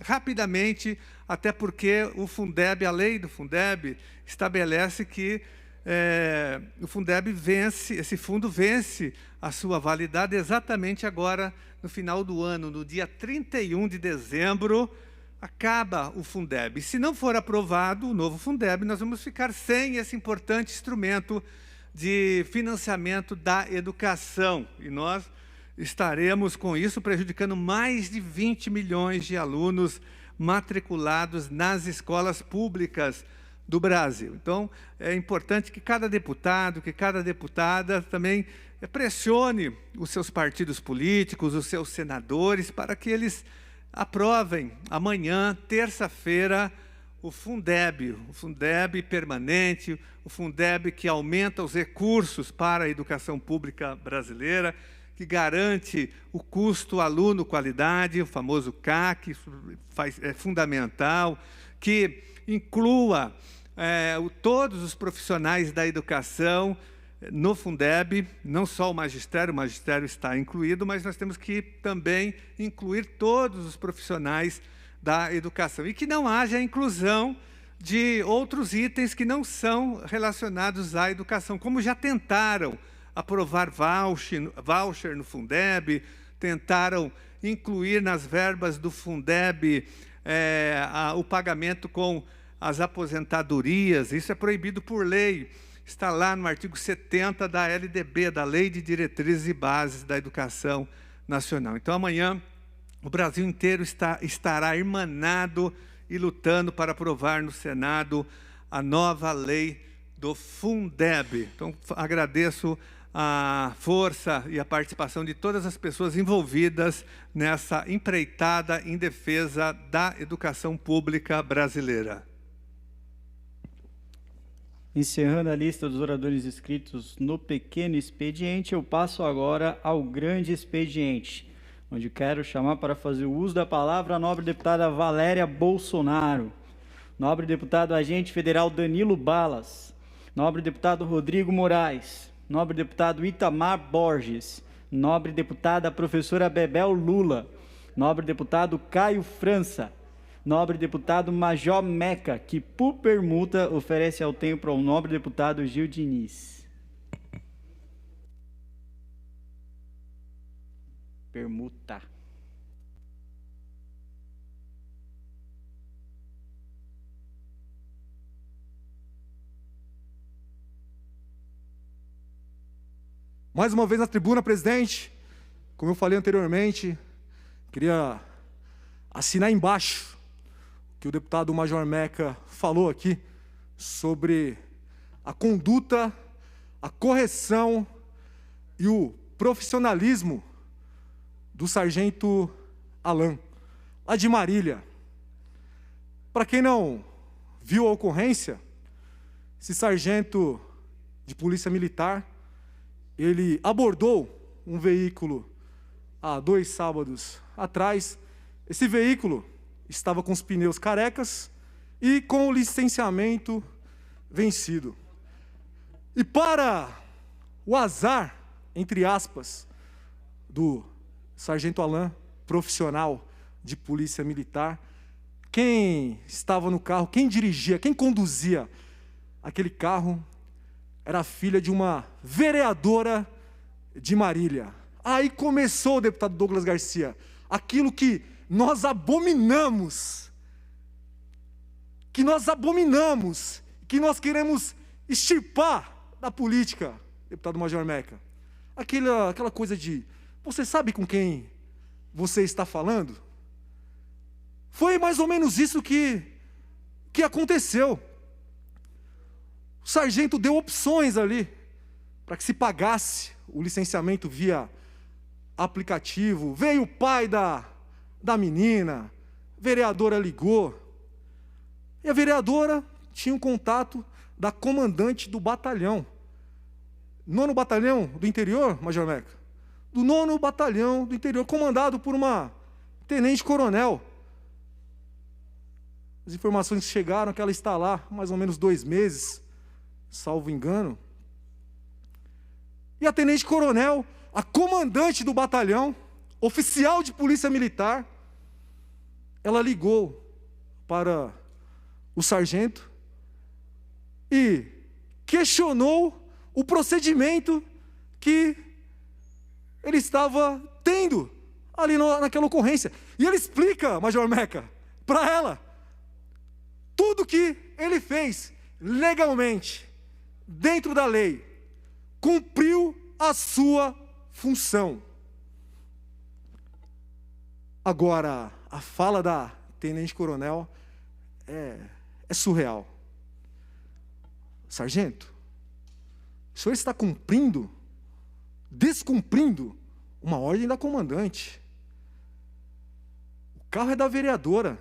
rapidamente, até porque o Fundeb, a lei do Fundeb, estabelece que o Fundeb vence, esse fundo vence a sua validade exatamente agora, no final do ano, no dia 31 de dezembro, acaba o Fundeb. E se não for aprovado o novo Fundeb, nós vamos ficar sem esse importante instrumento de financiamento da educação. E nós estaremos, com isso, prejudicando mais de 20 milhões de alunos matriculados nas escolas públicas do Brasil. Então, é importante que cada deputado, que cada deputada também pressione os seus partidos políticos, os seus senadores, para que eles aprovem amanhã, terça-feira, o Fundeb permanente, o Fundeb que aumenta os recursos para a educação pública brasileira, que garante o custo aluno-qualidade, o famoso CAC, é fundamental, que inclua todos os profissionais da educação no Fundeb, não só o magistério está incluído, mas nós temos que também incluir todos os profissionais da educação. E que não haja inclusão de outros itens que não são relacionados à educação, como já tentaram aprovar voucher no Fundeb, tentaram incluir nas verbas do Fundeb o pagamento com as aposentadorias. Isso é proibido por lei. Está lá no artigo 70 da LDB, da Lei de Diretrizes e Bases da Educação Nacional. Então, amanhã, o Brasil inteiro estará irmanado e lutando para aprovar no Senado a nova lei do Fundeb. Então, agradeço a força e a participação de todas as pessoas envolvidas nessa empreitada em defesa da educação pública brasileira. Encerrando a lista dos oradores inscritos no pequeno expediente, eu passo agora ao grande expediente, onde quero chamar para fazer o uso da palavra a nobre deputada Valéria Bolsonaro, nobre deputado agente federal Danilo Balas, nobre deputado Rodrigo Moraes, nobre deputado Itamar Borges, nobre deputada professora Bebel Lula, nobre deputado Caio França, nobre deputado Major Meca, que por permuta oferece ao tempo ao nobre deputado Gil Diniz. Permuta. Mais uma vez na tribuna, presidente, como eu falei anteriormente, queria assinar embaixo que o deputado Major Meca falou aqui sobre a conduta, a correção e o profissionalismo do sargento Alain, lá de Marília. Para quem não viu a ocorrência, esse sargento de polícia militar, ele abordou um veículo há 2 sábados atrás. Esse veículo estava com os pneus carecas e com o licenciamento vencido. E para o azar, entre aspas, do sargento Alain, profissional de polícia militar, quem estava no carro, quem dirigia, quem conduzia aquele carro, era a filha de uma vereadora de Marília. Aí começou o deputado Douglas Garcia aquilo que nós abominamos, que nós queremos extirpar da política, deputado Major Meca. Aquela coisa de, você sabe com quem você está falando? Foi mais ou menos isso que aconteceu. O sargento deu opções ali, para que se pagasse o licenciamento via aplicativo. Veio o pai da menina, a vereadora ligou, e a vereadora tinha um contato da comandante do batalhão. 9º Batalhão do Interior, Major Meca? Do 9º Batalhão do Interior, comandado por uma tenente-coronel. As informações chegaram que ela está lá há mais ou menos 2 meses, salvo engano. E a tenente-coronel, a comandante do batalhão, oficial de polícia militar, ela ligou para o sargento e questionou o procedimento que ele estava tendo ali naquela ocorrência. E ele explica, Major Meca, para ela, tudo que ele fez legalmente, dentro da lei, cumpriu a sua função. Agora, a fala da tenente-coronel é surreal. Sargento, o senhor está descumprindo uma ordem da comandante. O carro é da vereadora.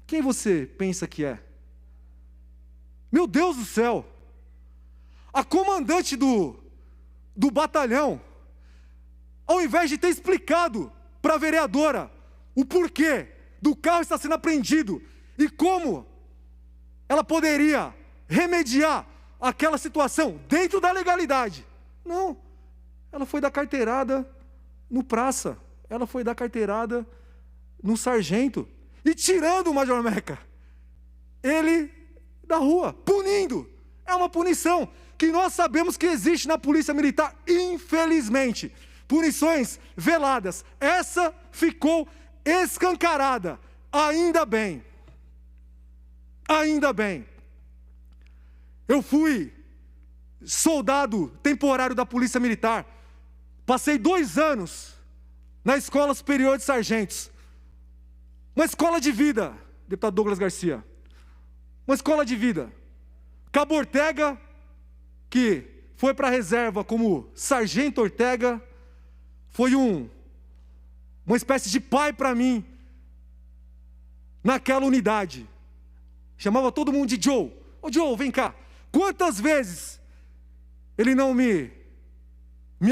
Quem você pensa que é? Meu Deus do céu! A comandante do batalhão, ao invés de ter explicado para a vereadora o porquê do carro estar sendo apreendido e como ela poderia remediar aquela situação dentro da legalidade. Não, ela foi dar carteirada no praça, ela foi dar carteirada no sargento e tirando o Major Meca, ele da rua, punindo. É uma punição que nós sabemos que existe na polícia militar, infelizmente. Punições veladas. Essa ficou escancarada. Ainda bem. Ainda bem. Eu fui soldado temporário da Polícia Militar. Passei 2 anos na Escola Superior de Sargentos. Uma escola de vida, deputado Douglas Garcia. Uma escola de vida. Cabo Ortega, que foi para a reserva como Sargento Ortega, foi uma espécie de pai para mim naquela unidade. Chamava todo mundo de Joe. Ô Joe, vem cá. Quantas vezes ele não me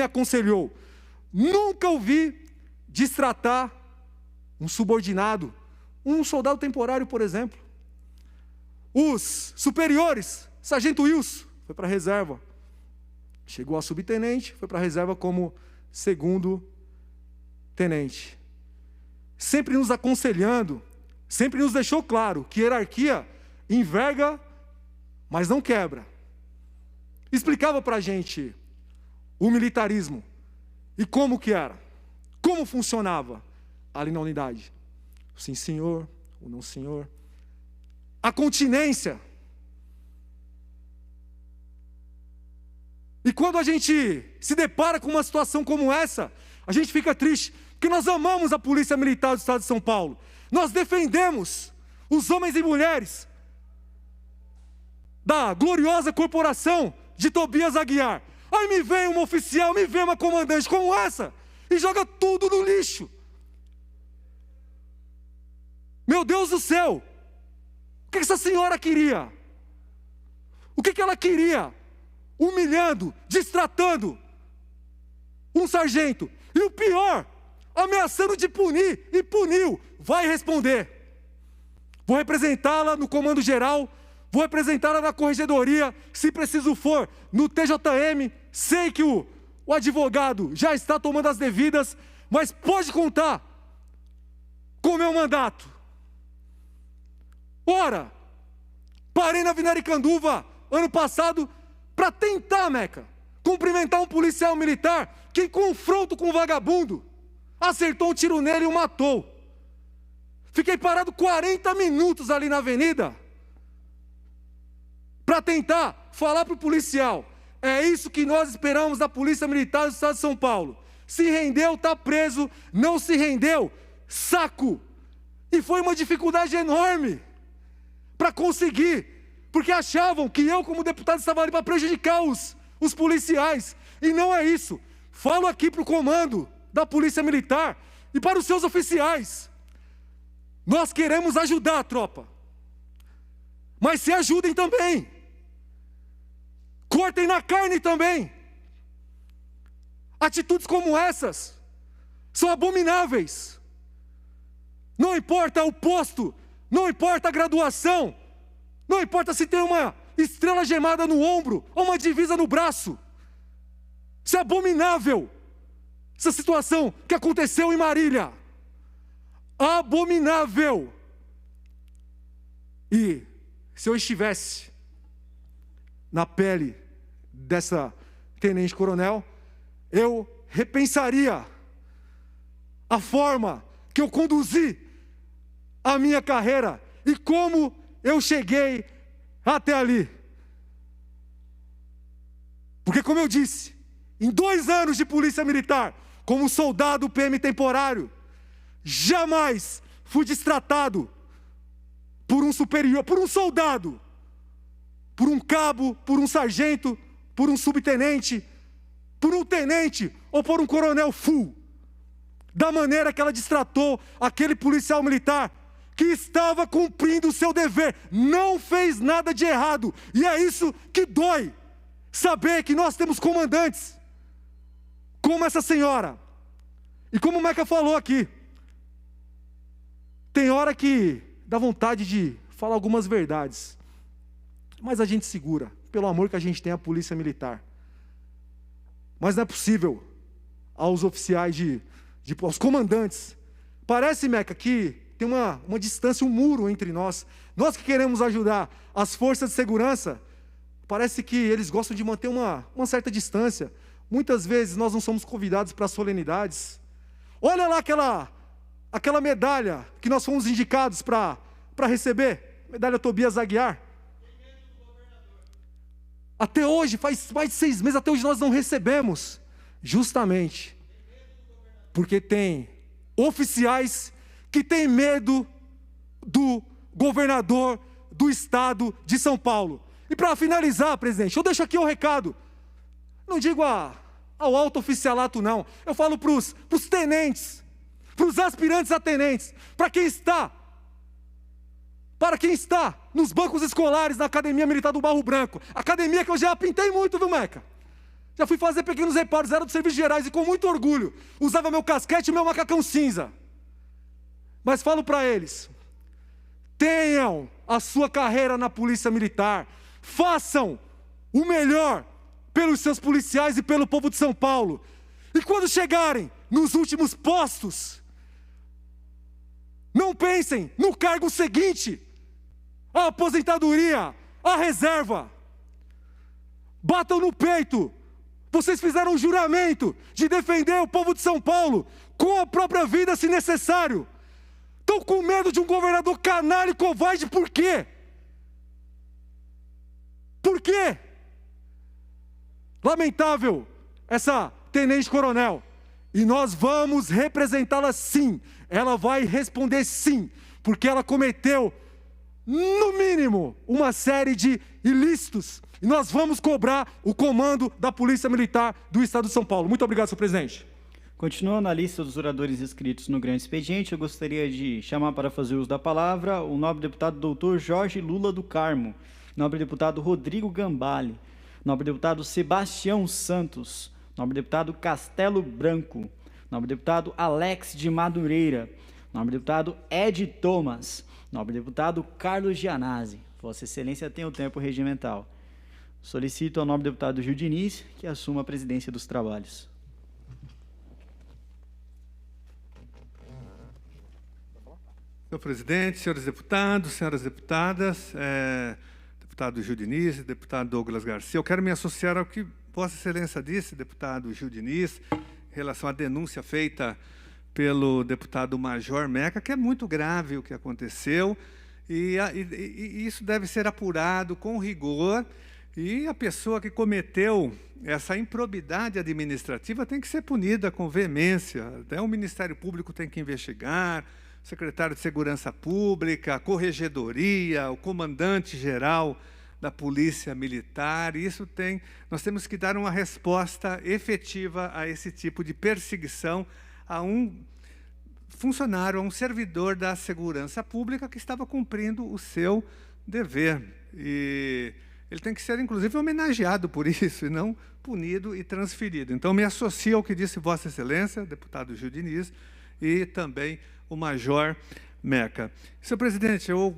aconselhou? Nunca ouvi destratar um subordinado, um soldado temporário, por exemplo. Os superiores, Sargento Wilson, foi para a reserva. Chegou a subtenente, foi para a reserva como 2º tenente. Sempre nos aconselhando, sempre nos deixou claro que hierarquia enverga, mas não quebra. Explicava para a gente o militarismo e como que era, como funcionava ali na unidade. Sim, senhor, ou não, senhor. A continência. E quando a gente se depara com uma situação como essa, a gente fica triste, porque nós amamos a Polícia Militar do Estado de São Paulo. Nós defendemos os homens e mulheres da gloriosa corporação de Tobias Aguiar. Aí me vem uma oficial, me vem uma comandante como essa e joga tudo no lixo. Meu Deus do céu! O que essa senhora queria? O que ela queria? Humilhando, destratando um sargento. E o pior, ameaçando de punir, e puniu. Vai responder. Vou representá-la no comando geral, vou representá-la na corregedoria, se preciso for, no TJM. Sei que o advogado já está tomando as devidas, mas pode contar com o meu mandato. Ora, parei na Avenida Aricanduva ano passado para tentar, Meca, cumprimentar um policial militar que em confronto com um vagabundo acertou um tiro nele e o matou. Fiquei parado 40 minutos ali na avenida para tentar falar para o policial: é isso que nós esperamos da Polícia Militar do Estado de São Paulo. Se rendeu, está preso. Não se rendeu, saco. E foi uma dificuldade enorme para conseguir, porque achavam que eu, como deputado, estava ali para prejudicar os policiais. E não é isso. Falo aqui para o comando da Polícia Militar e para os seus oficiais: nós queremos ajudar a tropa, mas se ajudem também. Cortem na carne também. Atitudes como essas são abomináveis. Não importa o posto, não importa a graduação, não importa se tem uma estrela gemada no ombro ou uma divisa no braço. Isso é abominável. Essa situação que aconteceu em Marília. Abominável. E se eu estivesse na pele dessa tenente-coronel, eu repensaria a forma que eu conduzi a minha carreira e como eu cheguei até ali. Porque, como eu disse, em 2 anos de polícia militar, como soldado PM temporário, jamais fui destratado por um superior, por um soldado, por um cabo, por um sargento, por um subtenente, por um tenente ou por um coronel full, da maneira que ela destratou aquele policial militar que estava cumprindo o seu dever, não fez nada de errado. E é isso que dói, saber que nós temos comandantes como essa senhora. E como o Meca falou aqui, tem hora que dá vontade de falar algumas verdades, mas a gente segura, pelo amor que a gente tem à polícia militar. Mas não é possível aos oficiais, aos comandantes. Parece, Meca, que tem uma distância, um muro entre nós. Nós que queremos ajudar as forças de segurança, parece que eles gostam de manter uma certa distância. Muitas vezes nós não somos convidados para solenidades. Olha lá aquela medalha que nós fomos indicados para receber, medalha Tobias Aguiar. Até hoje, faz mais de 6 meses, até hoje nós não recebemos, justamente porque tem oficiais que têm medo do governador do estado de São Paulo. E para finalizar, presidente, eu deixo aqui o recado. Não digo ao alto oficialato, não. Eu falo para os tenentes, para os aspirantes a tenentes, para quem está nos bancos escolares na Academia Militar do Barro Branco. Academia que eu já pintei muito, viu, Meca? Já fui fazer pequenos reparos, era dos serviços gerais e com muito orgulho usava meu casquete e meu macacão cinza. Mas falo para eles: tenham a sua carreira na Polícia Militar, façam o melhor pelos seus policiais e pelo povo de São Paulo. E quando chegarem nos últimos postos, não pensem no cargo seguinte, a aposentadoria, a reserva. Batam no peito. Vocês fizeram um juramento de defender o povo de São Paulo com a própria vida, se necessário. Estão com medo de um governador canalha e covarde, por quê? Por quê? Lamentável essa tenente-coronel. E nós vamos representá-la sim. Ela vai responder sim, porque ela cometeu, no mínimo, uma série de ilícitos. E nós vamos cobrar o comando da Polícia Militar do Estado de São Paulo. Muito obrigado, senhor presidente. Continuando a lista dos oradores inscritos no grande expediente, eu gostaria de chamar para fazer uso da palavra o nobre deputado doutor Jorge Lula do Carmo, nobre deputado Rodrigo Gambale, nobre deputado Sebastião Santos, nobre deputado Castelo Branco, nobre deputado Alex de Madureira, nobre deputado Ed Thomas, nobre deputado Carlos Gianazzi. Vossa Excelência tem o tempo regimental. Solicito ao nobre deputado Gil Diniz que assuma a presidência dos trabalhos. Senhor presidente, senhores deputados, senhoras deputadas, deputado Gil Diniz, deputado Douglas Garcia, eu quero me associar ao que Vossa Excelência disse, deputado Gil Diniz, em relação à denúncia feita pelo deputado Major Meca, que é muito grave o que aconteceu, e isso deve ser apurado com rigor, e a pessoa que cometeu essa improbidade administrativa tem que ser punida com veemência. Até o Ministério Público tem que investigar, o secretário de Segurança Pública, a Corregedoria, o comandante-geral da Polícia Militar. Nós temos que dar uma resposta efetiva a esse tipo de perseguição a um funcionário, a um servidor da segurança pública que estava cumprindo o seu dever. E ele tem que ser, inclusive, homenageado por isso, e não punido e transferido. Então, me associo ao que disse Vossa Excelência, deputado Gil Diniz, e também o Major Meca. Senhor presidente, eu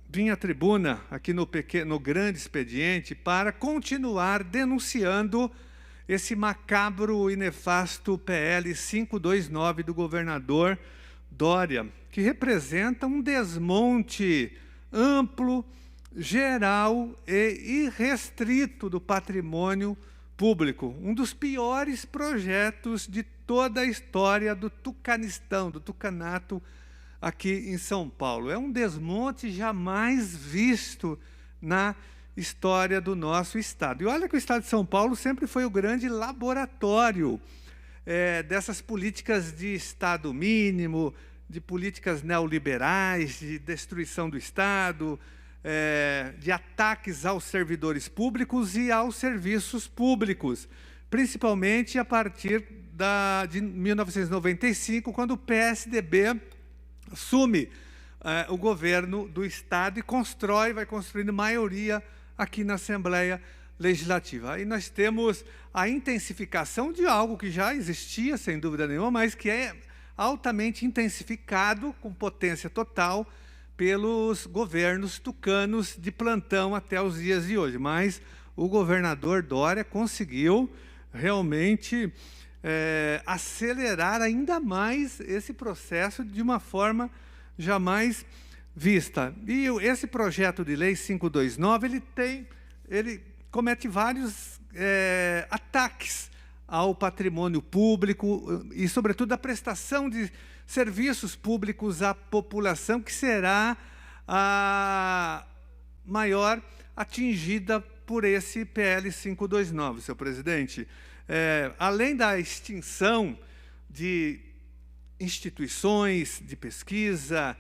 vim à tribuna, aqui no grande expediente, para continuar denunciando esse macabro e nefasto PL 529 do governador Dória, que representa um desmonte amplo, geral e irrestrito do patrimônio público. Um dos piores projetos de toda a história do tucanistão, do tucanato aqui em São Paulo. É um desmonte jamais visto na história do nosso Estado. E olha que o Estado de São Paulo sempre foi o grande laboratório dessas políticas de Estado mínimo, de políticas neoliberais, de destruição do Estado, de ataques aos servidores públicos e aos serviços públicos, principalmente a partir de 1995, quando o PSDB assume o governo do Estado e vai construindo maioria aqui na Assembleia Legislativa. Aí nós temos a intensificação de algo que já existia, sem dúvida nenhuma, mas que é altamente intensificado, com potência total, pelos governos tucanos de plantão até os dias de hoje. Mas o governador Dória conseguiu realmente acelerar ainda mais esse processo de uma forma jamais vista. E esse projeto de lei 529, ele comete vários ataques ao patrimônio público e, sobretudo, a prestação de serviços públicos à população, que será a maior atingida por esse PL 529, senhor presidente. Além da extinção de instituições de pesquisa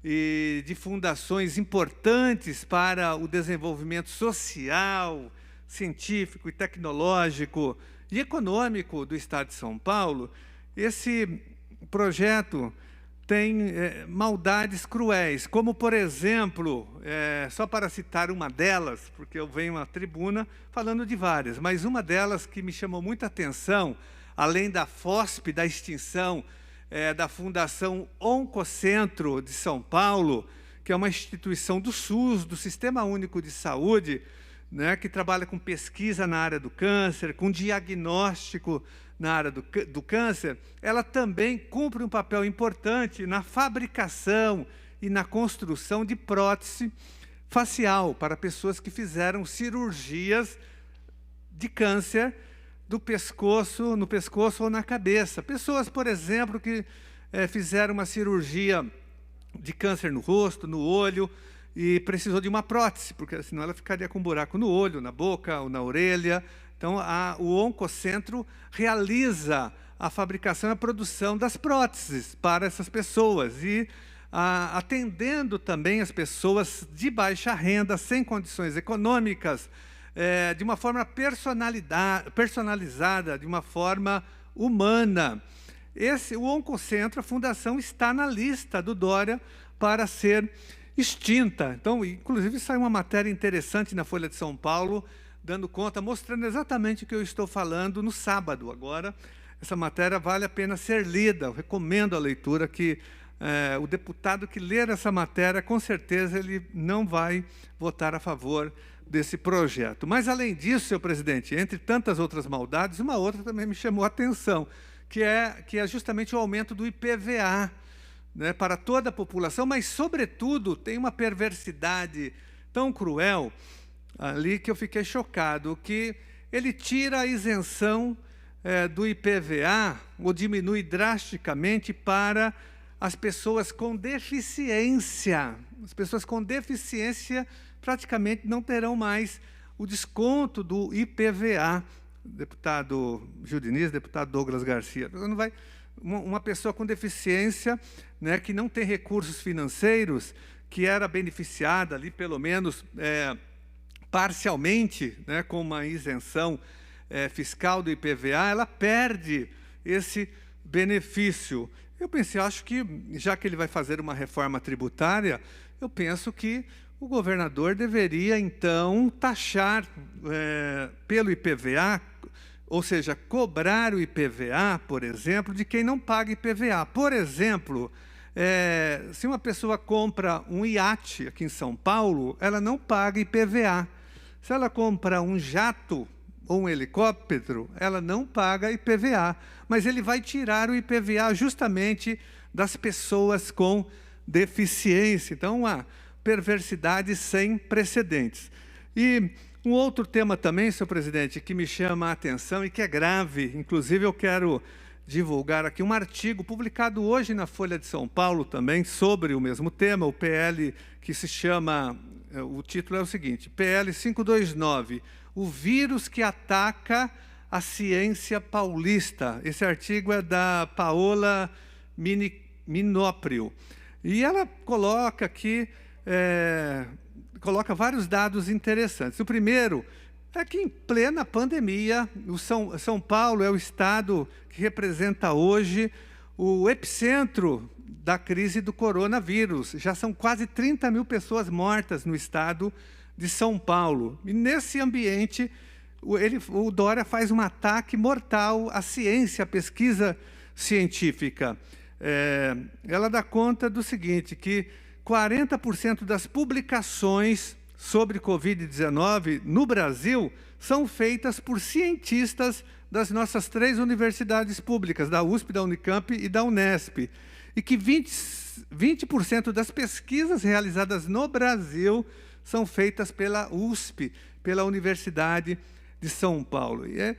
e de fundações importantes para o desenvolvimento social, científico e tecnológico e econômico do Estado de São Paulo, esse projeto tem maldades cruéis, como, por exemplo, só para citar uma delas, porque eu venho à tribuna falando de várias, mas uma delas que me chamou muita atenção, além da FOSP, da extinção da Fundação Oncocentro de São Paulo, que é uma instituição do SUS, do Sistema Único de Saúde, né, que trabalha com pesquisa na área do câncer, com diagnóstico na área do câncer, ela também cumpre um papel importante na fabricação e na construção de prótese facial para pessoas que fizeram cirurgias de câncer no pescoço ou na cabeça. Pessoas, por exemplo, que fizeram uma cirurgia de câncer no rosto, no olho, e precisou de uma prótese, porque senão ela ficaria com um buraco no olho, na boca ou na orelha. Então, o Oncocentro realiza a fabricação e a produção das próteses para essas pessoas, e atendendo também as pessoas de baixa renda, sem condições econômicas, de uma forma personalizada, de uma forma humana. O Oncocentro, a fundação, está na lista do Dória para ser extinta. Então, inclusive, saiu uma matéria interessante na Folha de São Paulo, dando conta, mostrando exatamente o que eu estou falando no sábado. Agora, essa matéria vale a pena ser lida. Eu recomendo a leitura, que o deputado que ler essa matéria, com certeza, ele não vai votar a favor desse projeto. Mas, além disso, senhor presidente, entre tantas outras maldades, uma outra também me chamou a atenção, que é justamente o aumento do IPVA, né, para toda a população, mas, sobretudo, tem uma perversidade tão cruel ali que eu fiquei chocado, que ele tira a isenção do IPVA, ou diminui drasticamente para as pessoas com deficiência. As pessoas com deficiência praticamente não terão mais o desconto do IPVA. Deputado Gil Diniz, deputado Douglas Garcia. Não vai, uma pessoa com deficiência, né, que não tem recursos financeiros, que era beneficiada ali, pelo menos parcialmente, né, com uma isenção fiscal do IPVA, ela perde esse benefício. Eu pensei, acho que, já que ele vai fazer uma reforma tributária, eu penso que o governador deveria, então, taxar pelo IPVA, ou seja, cobrar o IPVA, por exemplo, de quem não paga IPVA. Por exemplo, se uma pessoa compra um iate aqui em São Paulo, ela não paga IPVA. Se ela compra um jato ou um helicóptero, ela não paga IPVA, mas ele vai tirar o IPVA justamente das pessoas com deficiência. Então, uma perversidade sem precedentes. E um outro tema também, senhor presidente, que me chama a atenção e que é grave, inclusive eu quero divulgar aqui um artigo publicado hoje na Folha de São Paulo também, sobre o mesmo tema, o PL que se chama, o título é o seguinte, PL 529, o vírus que ataca a ciência paulista. Esse artigo é da Paola Minoprio. E ela coloca aqui, coloca vários dados interessantes. O primeiro é que, em plena pandemia, São Paulo é o estado que representa hoje o epicentro da crise do coronavírus. Já são quase 30 mil pessoas mortas no estado de São Paulo. E, nesse ambiente, o Dória faz um ataque mortal à ciência, à pesquisa científica. Ela dá conta do seguinte, que 40% das publicações sobre Covid-19 no Brasil são feitas por cientistas das nossas 3 universidades públicas, da USP, da Unicamp e da Unesp, e que 20% das pesquisas realizadas no Brasil são feitas pela USP, pela Universidade de São Paulo. E é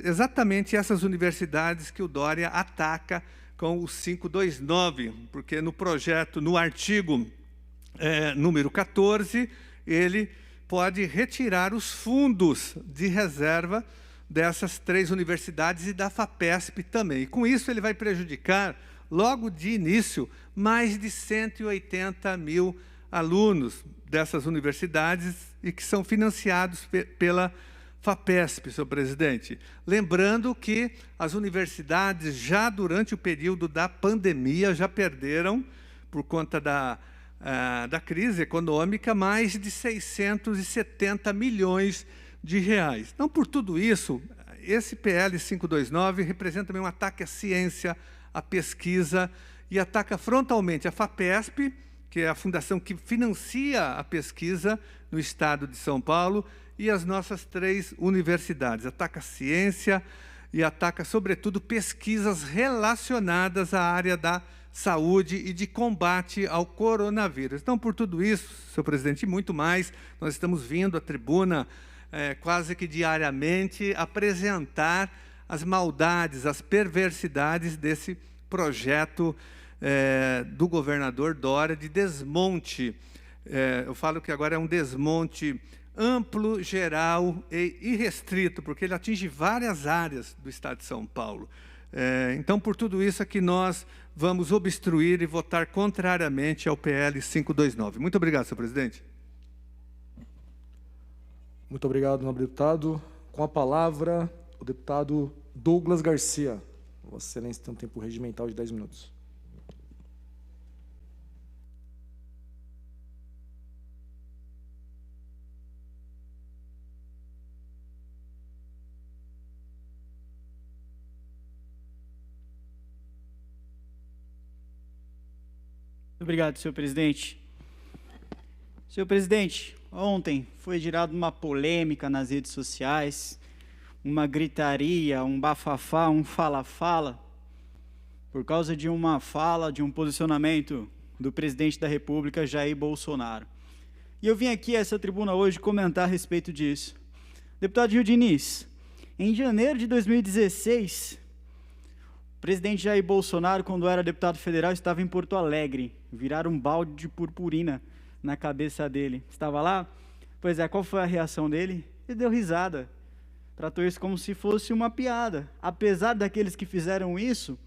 exatamente essas universidades que o Dória ataca com o 529, porque no projeto, no artigo número 14, ele pode retirar os fundos de reserva dessas 3 universidades e da FAPESP também. E com isso ele vai prejudicar, logo de início, mais de 180 mil alunos dessas universidades e que são financiados pela FAPESP, senhor presidente. Lembrando que as universidades, já durante o período da pandemia, já perderam, por conta da crise econômica, mais de 670 milhões de reais. Então, por tudo isso, esse PL 529 representa também um ataque à ciência, à pesquisa, e ataca frontalmente a FAPESP, que é a fundação que financia a pesquisa no estado de São Paulo, e as nossas 3 universidades. Ataca a ciência e ataca, sobretudo, pesquisas relacionadas à área da saúde e de combate ao coronavírus. Então, por tudo isso, senhor presidente, e muito mais, nós estamos vindo à tribuna quase que diariamente apresentar as maldades, as perversidades desse projeto do governador Dória de desmonte. Eu falo que agora é um desmonte amplo, geral e irrestrito, porque ele atinge várias áreas do estado de São Paulo. Então, por tudo isso é que nós vamos obstruir e votar contrariamente ao PL 529. Muito obrigado, senhor presidente. Muito obrigado, nobre deputado. Com a palavra, o deputado Douglas Garcia. Vossa Excelência tem um tempo regimental de 10 minutos. Obrigado, senhor presidente. Senhor presidente, ontem foi gerada uma polêmica nas redes sociais, uma gritaria, um bafafá, um fala-fala, por causa de uma fala, de um posicionamento do presidente da República, Jair Bolsonaro. E eu vim aqui a essa tribuna hoje comentar a respeito disso. Deputado Gil Diniz, Em janeiro de 2016, o presidente Jair Bolsonaro, quando era deputado federal, estava em Porto Alegre. Viraram um balde de purpurina na cabeça dele. Estava lá? Pois é, qual foi a reação dele? Ele deu risada. Tratou isso como se fosse uma piada. Apesar daqueles que fizeram isso,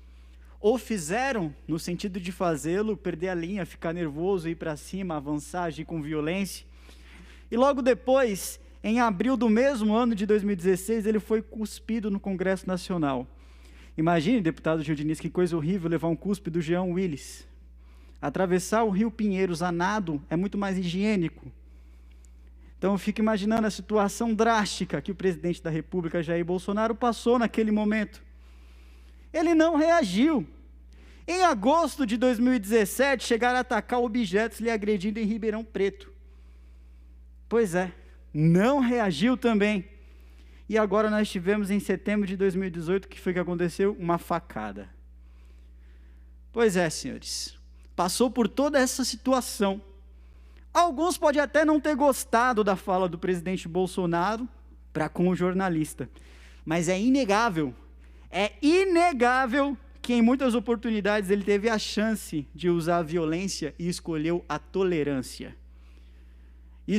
ou fizeram no sentido de fazê-lo, perder a linha, ficar nervoso, ir para cima, avançar, agir com violência. E logo depois, em abril do mesmo ano de 2016, ele foi cuspido no Congresso Nacional. Imagine, deputado Gil Diniz, que coisa horrível levar um cuspe do Jean Willis. Atravessar o Rio Pinheiros a nado é muito mais higiênico. Então eu fico imaginando a situação drástica que o presidente da República, Jair Bolsonaro, passou naquele momento. Ele não reagiu. Em agosto de 2017, chegaram a atacar objetos lhe agredindo em Ribeirão Preto. Pois é, não reagiu também. E agora nós tivemos em setembro de 2018, que foi que aconteceu? Uma facada. Pois é, senhores, passou por toda essa situação. Alguns podem até não ter gostado da fala do presidente Bolsonaro para com o jornalista, mas é inegável que em muitas oportunidades ele teve a chance de usar a violência e escolheu a tolerância. E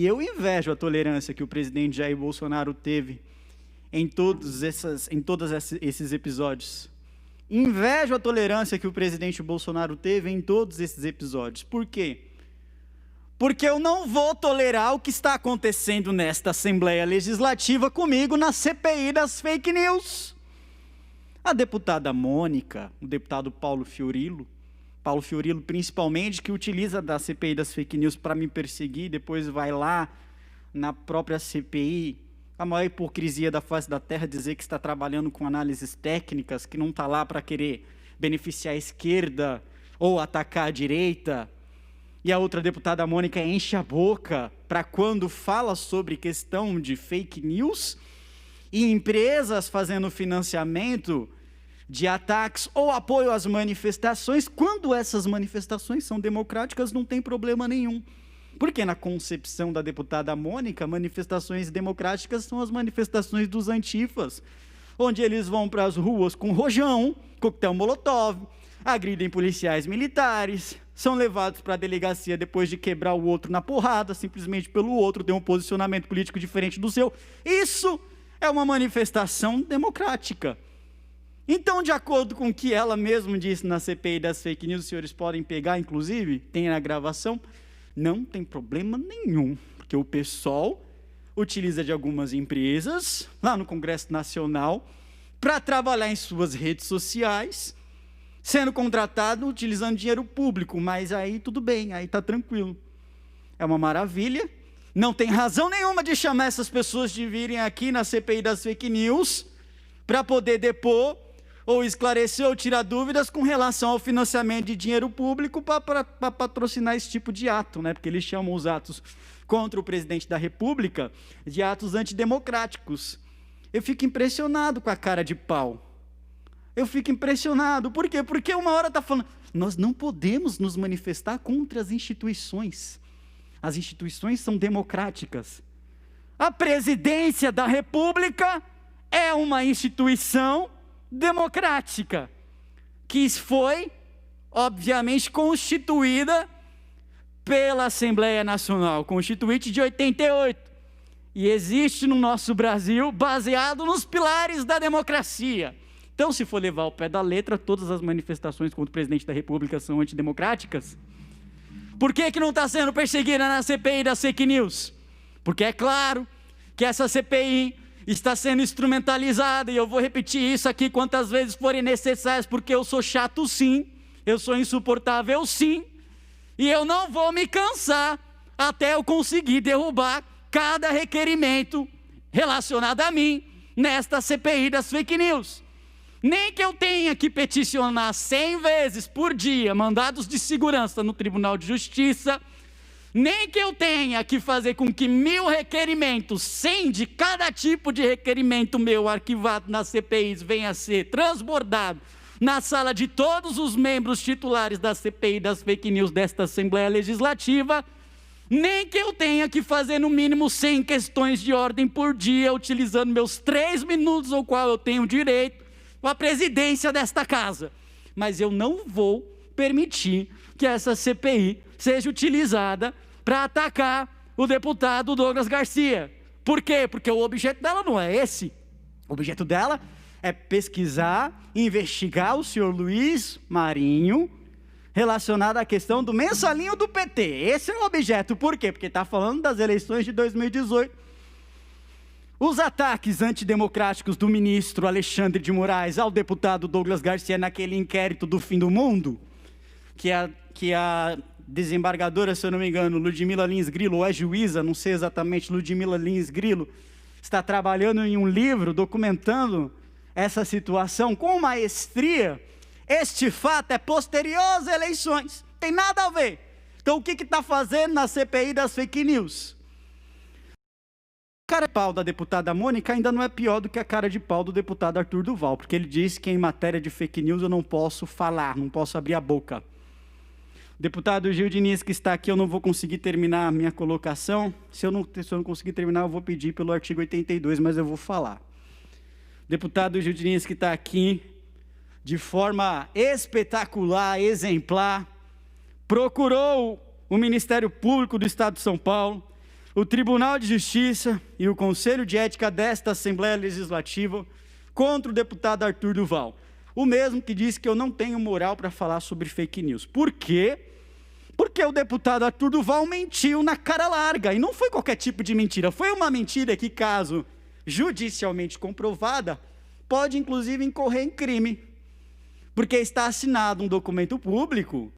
eu invejo a tolerância que o presidente Jair Bolsonaro teve em todos esses episódios. Invejo a tolerância que o presidente Bolsonaro teve em todos esses episódios. Por quê? Porque eu não vou tolerar o que está acontecendo nesta Assembleia Legislativa comigo na CPI das fake news. A deputada Mônica, o deputado Paulo Fiorilo principalmente, que utiliza da CPI das fake news para me perseguir, depois vai lá na própria CPI, a maior hipocrisia da face da terra, dizer que está trabalhando com análises técnicas, que não está lá para querer beneficiar a esquerda ou atacar a direita. E a outra deputada Mônica enche a boca para quando fala sobre questão de fake news e empresas fazendo financiamento de ataques ou apoio às manifestações, quando essas manifestações são democráticas, não tem problema nenhum. Porque na concepção da deputada Mônica, manifestações democráticas são as manifestações dos antifas, onde eles vão para as ruas com rojão, coquetel molotov, agridem policiais militares, são levados para a delegacia depois de quebrar o outro na porrada, simplesmente pelo outro ter um posicionamento político diferente do seu. Isso é uma manifestação democrática. Então, de acordo com o que ela mesma disse na CPI das fake news, os senhores podem pegar, inclusive, tem na gravação, não tem problema nenhum, porque o PSOL utiliza de algumas empresas, lá no Congresso Nacional, para trabalhar em suas redes sociais, sendo contratado utilizando dinheiro público, mas aí tudo bem, aí está tranquilo. É uma maravilha, não tem razão nenhuma de chamar essas pessoas de virem aqui na CPI das fake news, para poder depor, ou esclarecer ou tirar dúvidas com relação ao financiamento de dinheiro público para patrocinar esse tipo de ato, né? Porque eles chamam os atos contra o presidente da República de atos antidemocráticos. Eu fico impressionado com a cara de pau. Eu fico impressionado. Por quê? Porque uma hora está falando, nós não podemos nos manifestar contra as instituições. As instituições são democráticas. A presidência da República é uma instituição democrática, que foi, obviamente, constituída pela Assembleia Nacional, Constituinte de 88, e existe no nosso Brasil baseado nos pilares da democracia. Então, se for levar ao pé da letra, todas as manifestações contra o presidente da República são antidemocráticas? Por que não está sendo perseguida na CPI das fake news? Porque é claro que essa CPI está sendo instrumentalizada, e eu vou repetir isso aqui quantas vezes forem necessárias, porque eu sou chato sim, eu sou insuportável sim, e eu não vou me cansar até eu conseguir derrubar cada requerimento relacionado a mim nesta CPI das fake news. Nem que eu tenha que peticionar 100 vezes por dia mandados de segurança no Tribunal de Justiça, nem que eu tenha que fazer com que 1000 requerimentos, 100 de cada tipo de requerimento meu arquivado nas CPIs venha a ser transbordado na sala de todos os membros titulares da CPI das fake news desta Assembleia Legislativa, nem que eu tenha que fazer no mínimo 100 questões de ordem por dia, utilizando meus 3 minutos, ao qual eu tenho direito, com a presidência desta casa. Mas eu não vou permitir que essa CPI seja utilizada para atacar o deputado Douglas Garcia. Por quê? Porque o objeto dela não é esse. O objeto dela é pesquisar, investigar o senhor Luiz Marinho, relacionado à questão do mensalinho do PT. Esse é o objeto. Por quê? Porque está falando das eleições de 2018. Os ataques antidemocráticos do ministro Alexandre de Moraes ao deputado Douglas Garcia naquele inquérito do fim do mundo, que a desembargadora, se eu não me engano, Ludmila Lins Grilo, ou é juíza, não sei exatamente, Ludmila Lins Grilo, está trabalhando em um livro documentando essa situação com maestria. Este fato é posterior às eleições, tem nada a ver. Então o que está fazendo na CPI das fake news? A cara de pau da deputada Mônica ainda não é pior do que a cara de pau do deputado Arthur Duval, porque ele disse que em matéria de fake news eu não posso falar, não posso abrir a boca. O deputado Gil Diniz, que está aqui, eu não vou conseguir terminar a minha colocação. Se eu não conseguir terminar, eu vou pedir pelo artigo 82, mas eu vou falar. O deputado Gil Diniz, que está aqui, de forma espetacular, exemplar, procurou o Ministério Público do Estado de São Paulo, o Tribunal de Justiça e o Conselho de Ética desta Assembleia Legislativa contra o deputado Arthur Duval. O mesmo que disse que eu não tenho moral para falar sobre fake news. Por quê? Porque o deputado Arthur Duval mentiu na cara larga. E não foi qualquer tipo de mentira. Foi uma mentira que, caso judicialmente comprovada, pode inclusive incorrer em crime. Porque está assinado um documento público,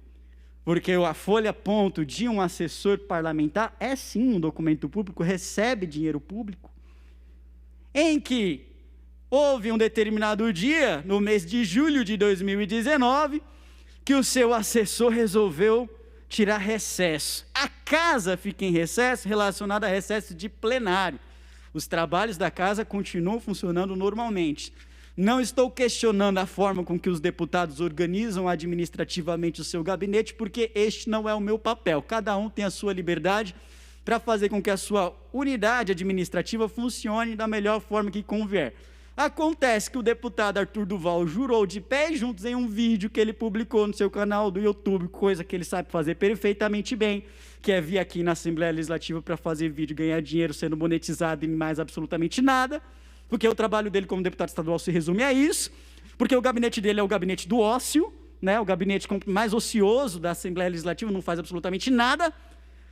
porque a folha-ponto de um assessor parlamentar é sim um documento público, recebe dinheiro público, em que houve um determinado dia, no mês de julho de 2019, que o seu assessor resolveu tirar recesso. A casa fica em recesso, relacionado a recesso de plenário. Os trabalhos da casa continuam funcionando normalmente. Não estou questionando a forma com que os deputados organizam administrativamente o seu gabinete, porque este não é o meu papel. Cada um tem a sua liberdade para fazer com que a sua unidade administrativa funcione da melhor forma que convier. Acontece que o deputado Arthur Duval jurou de pés juntos em um vídeo que ele publicou no seu canal do YouTube, coisa que ele sabe fazer perfeitamente bem, que é vir aqui na Assembleia Legislativa para fazer vídeo, ganhar dinheiro sendo monetizado e mais absolutamente nada, porque o trabalho dele como deputado estadual se resume a isso, porque o gabinete dele é o gabinete do ócio, né, o gabinete mais ocioso da Assembleia Legislativa, não faz absolutamente nada,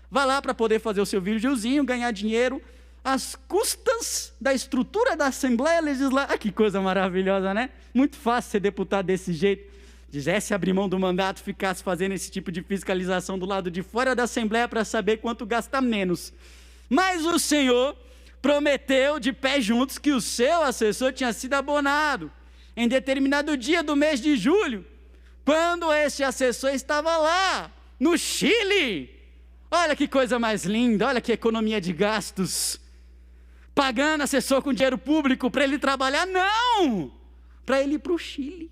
vai lá para poder fazer o seu videozinho, ganhar dinheiro, às custas da estrutura da Assembleia Legislativa. Ah, que coisa maravilhosa, né? Muito fácil ser deputado desse jeito. Quisesse abrir mão do mandato, ficasse fazendo esse tipo de fiscalização do lado de fora da Assembleia para saber quanto gasta menos. Mas o senhor prometeu de pé juntos que o seu assessor tinha sido abonado em determinado dia do mês de julho, quando esse assessor estava lá, no Chile. Olha que coisa mais linda, olha que economia de gastos. Pagando assessor com dinheiro público para ele trabalhar? Não! Para ele ir para o Chile.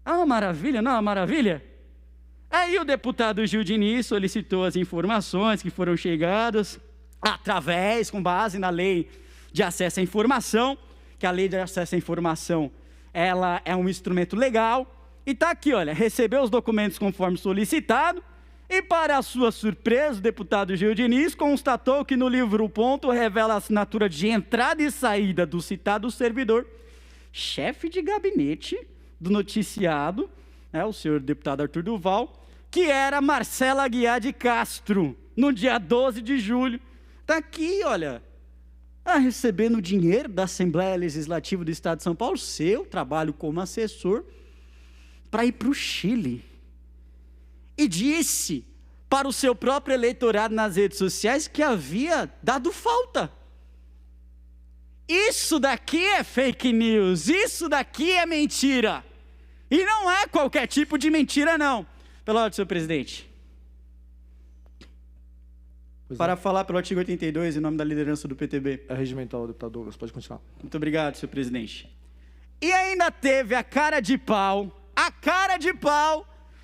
Ah, uma maravilha, não é uma maravilha? Aí o deputado Gil Diniz solicitou as informações que foram chegadas com base na lei de acesso à informação, que a lei de acesso à informação, ela é um instrumento legal, e está aqui, olha, recebeu os documentos conforme solicitado, e para a sua surpresa, o deputado Gil Diniz constatou que no livro ponto revela a assinatura de entrada e saída do citado servidor, chefe de gabinete do noticiado, o senhor deputado Arthur Duval, que era Marcela Aguiar de Castro, no dia 12 de julho. Está aqui, olha, recebendo dinheiro da Assembleia Legislativa do Estado de São Paulo, seu trabalho como assessor, para ir para o Chile. E disse para o seu próprio eleitorado nas redes sociais que havia dado falta. Isso daqui é fake news, isso daqui é mentira. E não é qualquer tipo de mentira, não. Pela ordem, senhor presidente. Para falar pelo artigo 82, em nome da liderança do PTB. É regimental, deputado Douglas, pode continuar. Muito obrigado, senhor presidente. E ainda teve a cara de pau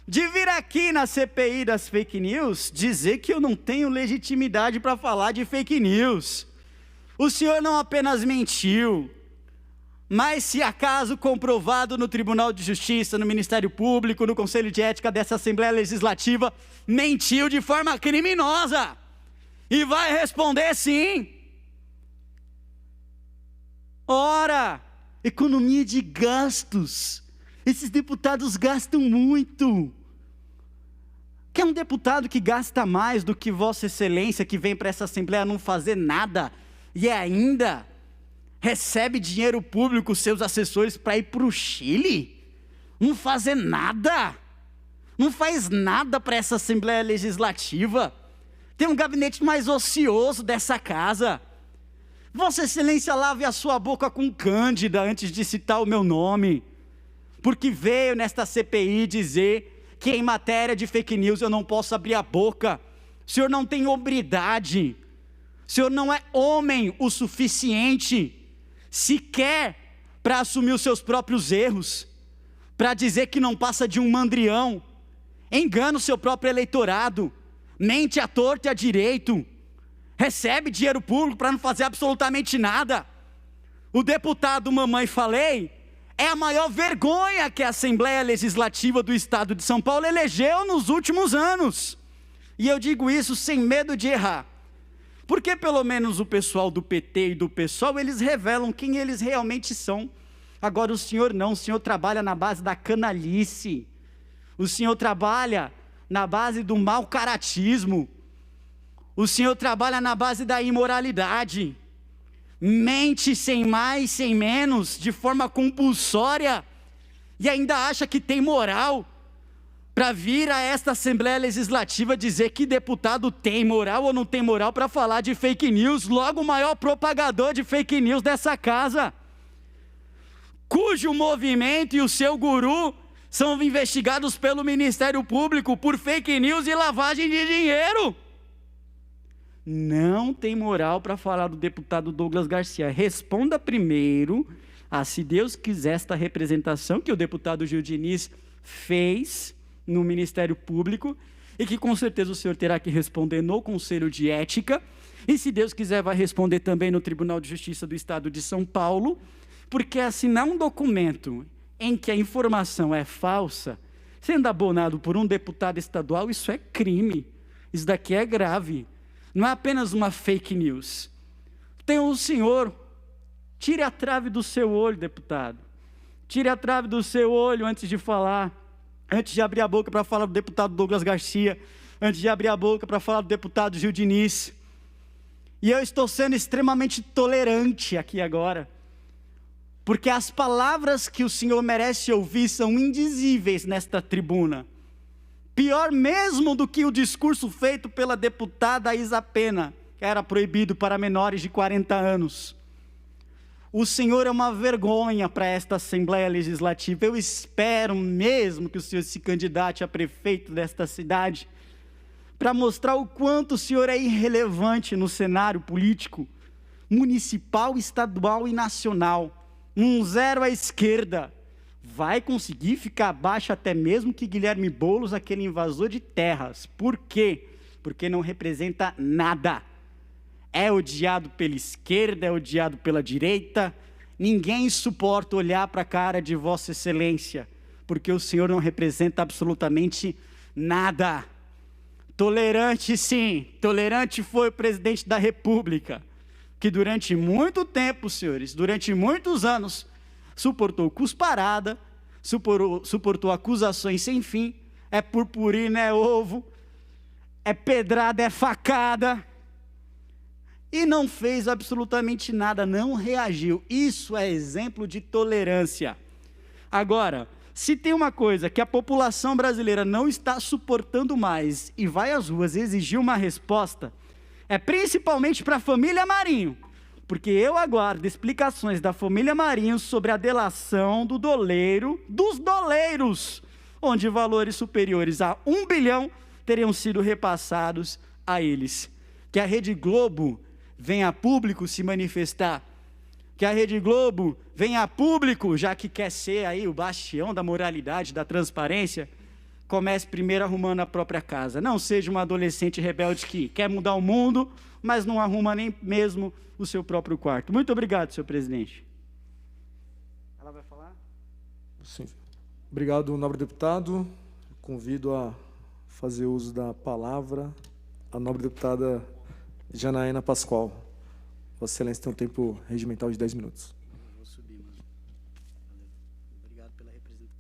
de vir aqui na CPI das fake news dizer que eu não tenho legitimidade para falar de fake news. O senhor não apenas mentiu, mas se acaso comprovado no Tribunal de Justiça, no Ministério Público, no Conselho de Ética dessa Assembleia Legislativa, mentiu de forma criminosa. E vai responder sim. Ora, economia de gastos. Esses deputados gastam muito. Quer um deputado que gasta mais do que Vossa Excelência, que vem para essa Assembleia não fazer nada, e ainda recebe dinheiro público, seus assessores, para ir para o Chile? Não fazer nada. Não faz nada para essa Assembleia Legislativa. Tem um gabinete mais ocioso dessa casa. Vossa Excelência, lave a sua boca com Cândida antes de citar o meu nome, porque veio nesta CPI dizer que em matéria de fake news eu não posso abrir a boca. O senhor não tem hombridade, o senhor não é homem o suficiente sequer para assumir os seus próprios erros, para dizer que não passa de um mandrião, engana o seu próprio eleitorado, mente à torta e à direito, recebe dinheiro público para não fazer absolutamente nada. O deputado Mamãe Falei é a maior vergonha que a Assembleia Legislativa do Estado de São Paulo elegeu nos últimos anos. E eu digo isso sem medo de errar, porque pelo menos o pessoal do PT e do PSOL, eles revelam quem eles realmente são. Agora o senhor não, o senhor trabalha na base da canalice, o senhor trabalha na base do mau caratismo, o senhor trabalha na base da imoralidade, mente sem mais, sem menos, de forma compulsória, e ainda acha que tem moral para vir a esta Assembleia Legislativa dizer que deputado tem moral ou não tem moral para falar de fake news, logo o maior propagador de fake news dessa casa, cujo movimento e o seu guru são investigados pelo Ministério Público por fake news e lavagem de dinheiro. Não tem moral para falar do deputado Douglas Garcia. Responda primeiro a, se Deus quiser, esta representação que o deputado Gil Diniz fez no Ministério Público e que com certeza o senhor terá que responder no Conselho de Ética, e se Deus quiser vai responder também no Tribunal de Justiça do Estado de São Paulo, porque assinar um documento em que a informação é falsa, sendo abonado por um deputado estadual, isso é crime, isso daqui é grave, não é apenas uma fake news. Tem um senhor, tire a trave do seu olho, deputado, tire a trave do seu olho antes de falar, antes de abrir a boca para falar do deputado Douglas Garcia, antes de abrir a boca para falar do deputado Gil Diniz. E eu estou sendo extremamente tolerante aqui agora, porque as palavras que o senhor merece ouvir são indizíveis nesta tribuna. Pior mesmo do que o discurso feito pela deputada Isa Pena, que era proibido para menores de 40 anos. O senhor é uma vergonha para esta Assembleia Legislativa. Eu espero mesmo que o senhor se candidate a prefeito desta cidade, para mostrar o quanto o senhor é irrelevante no cenário político, municipal, estadual e nacional. Um zero à esquerda. Vai conseguir ficar abaixo até mesmo que Guilherme Boulos, aquele invasor de terras. Por quê? Porque não representa nada. É odiado pela esquerda, é odiado pela direita. Ninguém suporta olhar para a cara de Vossa Excelência, porque o senhor não representa absolutamente nada. Tolerante sim, tolerante foi o presidente da República, que durante muito tempo, senhores, durante muitos anos, suportou cusparada, suportou acusações sem fim, é purpurina, é ovo, é pedrada, é facada, e não fez absolutamente nada, não reagiu. Isso é exemplo de tolerância. Agora, se tem uma coisa que a população brasileira não está suportando mais e vai às ruas exigir uma resposta, é principalmente para a família Marinho, porque eu aguardo explicações da família Marinho sobre a delação do doleiro, dos doleiros, onde valores superiores a 1 bilhão teriam sido repassados a eles. Que a Rede Globo venha a público se manifestar, que a Rede Globo venha a público, já que quer ser aí o bastião da moralidade, da transparência, comece primeiro arrumando a própria casa. Não seja uma adolescente rebelde que quer mudar o mundo, mas não arruma nem mesmo o seu próprio quarto. Muito obrigado, senhor presidente. Ela vai falar? Sim. Obrigado, nobre deputado. Convido a fazer uso da palavra a nobre deputada Janaína Pascoal. Vossa Excelência tem um tempo regimental de 10 minutos. Vou subir, mano. Obrigado pela representação.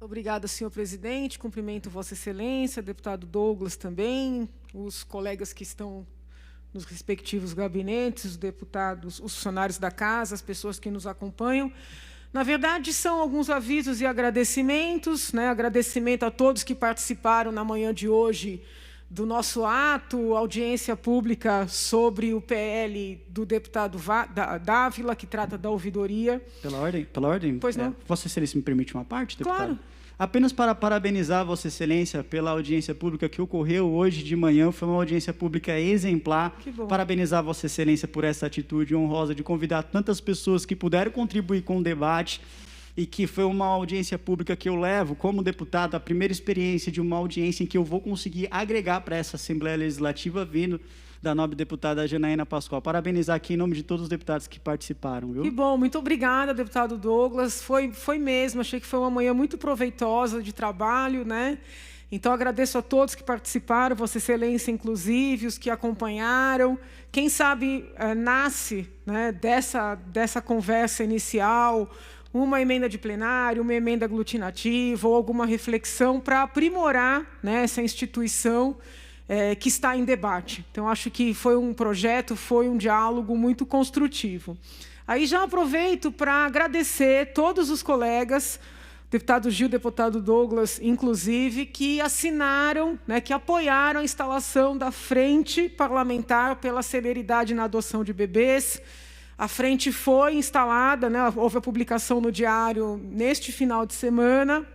Obrigada, senhor presidente. Cumprimento Vossa Excelência, deputado Douglas também, os colegas que estão nos respectivos gabinetes, os deputados, os funcionários da casa, as pessoas que nos acompanham. Na verdade, são alguns avisos e agradecimentos, né? Agradecimento a todos que participaram na manhã de hoje do nosso ato, audiência pública sobre o PL do deputado Dávila, que trata da ouvidoria. Pela ordem? Pois não. Vossa Excelência me permite uma parte, deputado? Claro. Apenas para parabenizar Vossa Excelência pela audiência pública que ocorreu hoje de manhã, foi uma audiência pública exemplar. Que bom. Parabenizar Vossa Excelência por essa atitude honrosa de convidar tantas pessoas que puderam contribuir com o debate e que foi uma audiência pública que eu levo como deputado, a primeira experiência de uma audiência em que eu vou conseguir agregar para essa Assembleia Legislativa vindo da nobre deputada Janaína Pascoal. Parabenizar aqui em nome de todos os deputados que participaram, viu? Que bom, muito obrigada, deputado Douglas. Foi mesmo, achei que foi uma manhã muito proveitosa de trabalho, né? Então, agradeço a todos que participaram, Vossa Excelência, inclusive, os que acompanharam. Quem sabe nasce, né, dessa conversa inicial uma emenda de plenário, uma emenda aglutinativa ou alguma reflexão para aprimorar, né, essa instituição que está em debate. Então, acho que foi um projeto, foi um diálogo muito construtivo. Aí já aproveito para agradecer todos os colegas, deputado Gil, deputado Douglas, inclusive, que assinaram, né, que apoiaram a instalação da Frente Parlamentar pela Celeridade na Adoção de Bebês. A frente foi instalada, né, houve a publicação no diário neste final de semana.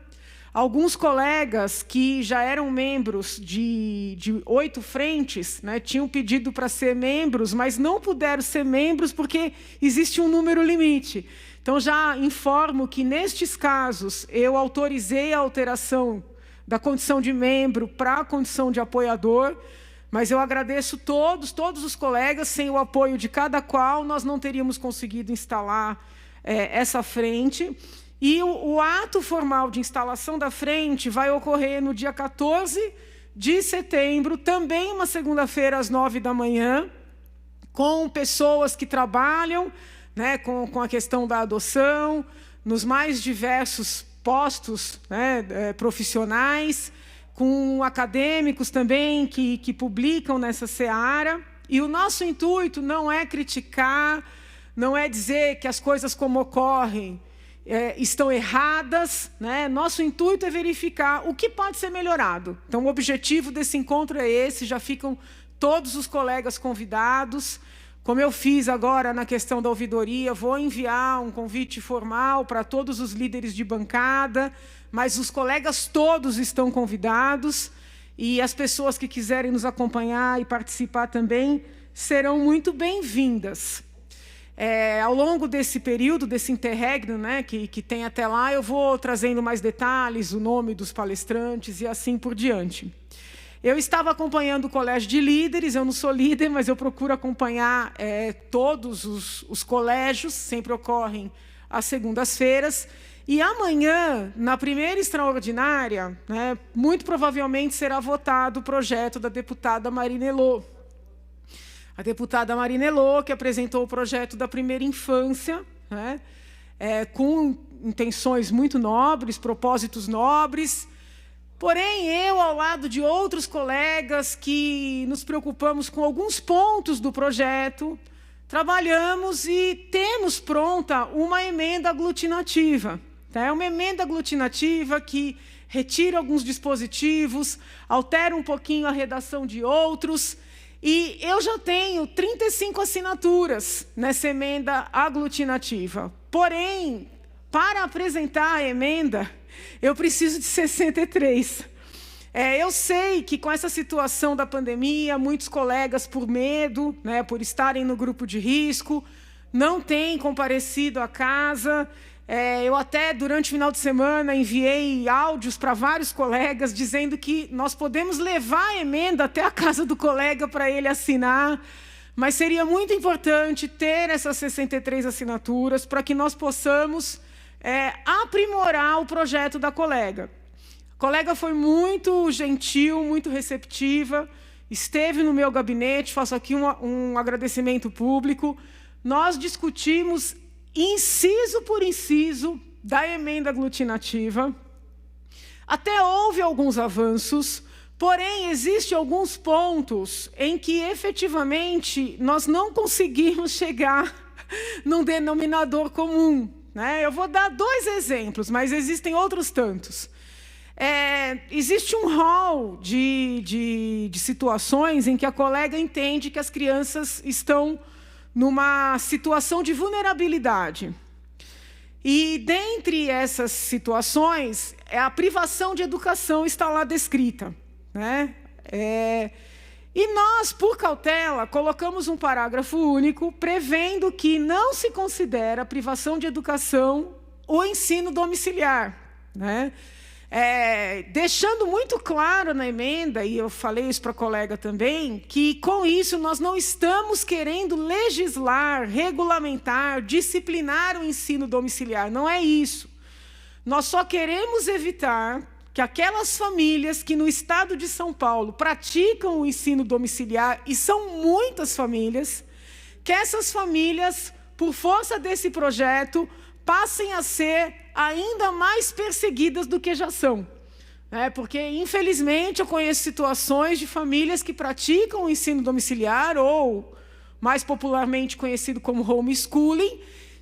Alguns colegas que já eram membros de 8 frentes, né, tinham pedido para ser membros, mas não puderam ser membros porque existe um número limite. Então, já informo que, nestes casos, eu autorizei a alteração da condição de membro para a condição de apoiador, mas eu agradeço todos os colegas, sem o apoio de cada qual, nós não teríamos conseguido instalar essa frente. E o ato formal de instalação da frente vai ocorrer no dia 14 de setembro, também uma segunda-feira, às 9 da manhã, com pessoas que trabalham, né, com a questão da adoção, nos mais diversos postos, né, profissionais, com acadêmicos também que publicam nessa seara. E o nosso intuito não é criticar, não é dizer que as coisas como ocorrem estão erradas, né? Nosso intuito é verificar o que pode ser melhorado. Então, o objetivo desse encontro é esse, já ficam todos os colegas convidados. Como eu fiz agora na questão da ouvidoria, vou enviar um convite formal para todos os líderes de bancada, mas os colegas todos estão convidados e as pessoas que quiserem nos acompanhar e participar também serão muito bem-vindas. Ao longo desse período, desse interregno, né, que tem até lá, eu vou trazendo mais detalhes, o nome dos palestrantes e assim por diante. Eu estava acompanhando o colégio de líderes, eu não sou líder, mas eu procuro acompanhar todos os colégios, sempre ocorrem às segundas-feiras. E amanhã, na primeira extraordinária, né, muito provavelmente será votado o projeto da deputada Marina Elô. A deputada Marina Elô, que apresentou o projeto da primeira infância, né, com intenções muito nobres, propósitos nobres. Porém, eu, ao lado de outros colegas que nos preocupamos com alguns pontos do projeto, trabalhamos e temos pronta uma emenda aglutinativa. É uma emenda aglutinativa que retira alguns dispositivos, altera um pouquinho a redação de outros. E eu já tenho 35 assinaturas nessa emenda aglutinativa. Porém, para apresentar a emenda, eu preciso de 63. Eu sei que com essa situação da pandemia, muitos colegas, por medo, né, por estarem no grupo de risco, não têm comparecido à casa. Eu até, durante o final de semana, enviei áudios para vários colegas dizendo que nós podemos levar a emenda até a casa do colega para ele assinar, mas seria muito importante ter essas 63 assinaturas para que nós possamos aprimorar o projeto da colega. A colega foi muito gentil, muito receptiva, esteve no meu gabinete, faço aqui um agradecimento público. Nós discutimos inciso por inciso da emenda aglutinativa. Até houve alguns avanços, porém, existem alguns pontos em que, efetivamente, nós não conseguimos chegar num denominador comum, né? Eu vou dar 2 exemplos, mas existem outros tantos. Existe um rol de situações em que a colega entende que as crianças estão numa situação de vulnerabilidade. E, dentre essas situações, a privação de educação está lá descrita, né? E nós, por cautela, colocamos um parágrafo único prevendo que não se considera privação de educação o ensino domiciliar, né? Deixando muito claro na emenda, e eu falei isso para a colega também, que com isso nós não estamos querendo legislar, regulamentar, disciplinar o ensino domiciliar, não é isso. Nós só queremos evitar que aquelas famílias que no estado de São Paulo praticam o ensino domiciliar, e são muitas famílias, que essas famílias, por força desse projeto, passem a ser ainda mais perseguidas do que já são. Porque, infelizmente, eu conheço situações de famílias que praticam o ensino domiciliar, ou, mais popularmente conhecido como homeschooling,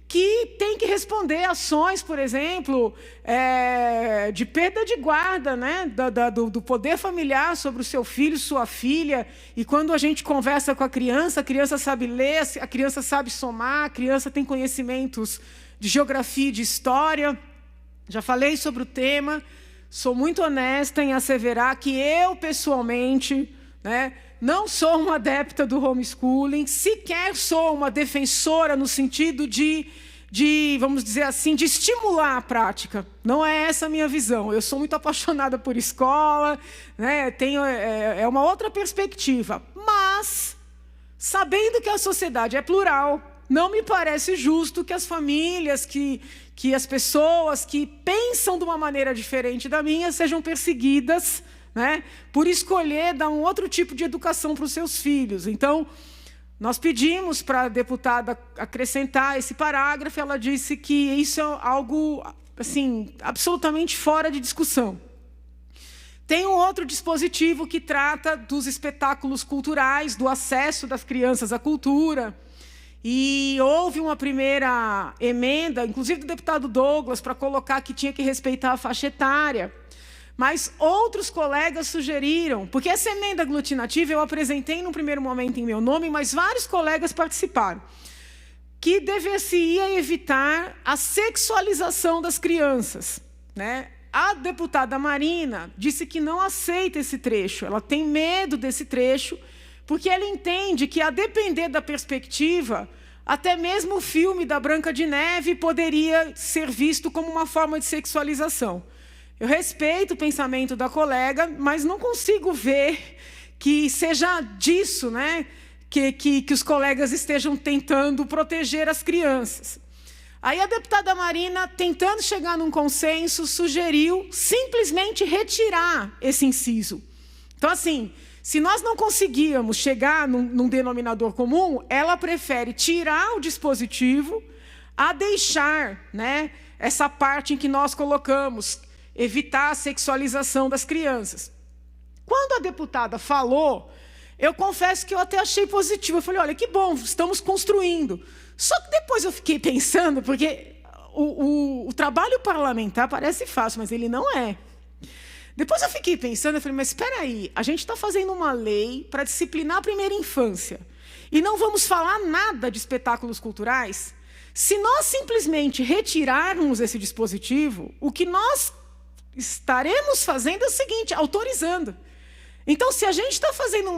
que tem que responder ações, por exemplo, de perda de guarda, né, do poder familiar sobre o seu filho, sua filha. E quando a gente conversa com a criança sabe ler, a criança sabe somar, a criança tem conhecimentos de geografia e de história. Já falei sobre o tema, sou muito honesta em asseverar que eu, pessoalmente, né, não sou uma adepta do homeschooling, sequer sou uma defensora no sentido de, vamos dizer assim, de estimular a prática. Não é essa a minha visão. Eu sou muito apaixonada por escola, né, é uma outra perspectiva. Mas, sabendo que a sociedade é plural, não me parece justo que as famílias, que as pessoas que pensam de uma maneira diferente da minha sejam perseguidas, né, por escolher dar um outro tipo de educação para os seus filhos. Então, nós pedimos para a deputada acrescentar esse parágrafo, ela disse que isso é algo assim, absolutamente fora de discussão. Tem um outro dispositivo que trata dos espetáculos culturais, do acesso das crianças à cultura. E houve uma primeira emenda, inclusive do deputado Douglas, para colocar que tinha que respeitar a faixa etária. Mas outros colegas sugeriram, porque essa emenda aglutinativa eu apresentei no primeiro momento em meu nome, mas vários colegas participaram, que deveria evitar a sexualização das crianças, né? A deputada Marina disse que não aceita esse trecho, ela tem medo desse trecho, porque ela entende que, a depender da perspectiva, até mesmo o filme da Branca de Neve poderia ser visto como uma forma de sexualização. Eu respeito o pensamento da colega, mas não consigo ver que seja disso, né, que os colegas estejam tentando proteger as crianças. Aí a deputada Marina, tentando chegar num consenso, sugeriu simplesmente retirar esse inciso. Então, assim, se nós não conseguíamos chegar num denominador comum, ela prefere tirar o dispositivo a deixar, né, essa parte em que nós colocamos, evitar a sexualização das crianças. Quando a deputada falou, eu confesso que eu até achei positivo. Eu falei, olha, que bom, estamos construindo. Só que depois eu fiquei pensando, porque o trabalho parlamentar parece fácil, mas ele não é. Depois eu fiquei pensando, eu falei, mas espera aí, a gente está fazendo uma lei para disciplinar a primeira infância e não vamos falar nada de espetáculos culturais? Se nós simplesmente retirarmos esse dispositivo, o que nós estaremos fazendo é o seguinte, autorizando. Então, se a gente está fazendo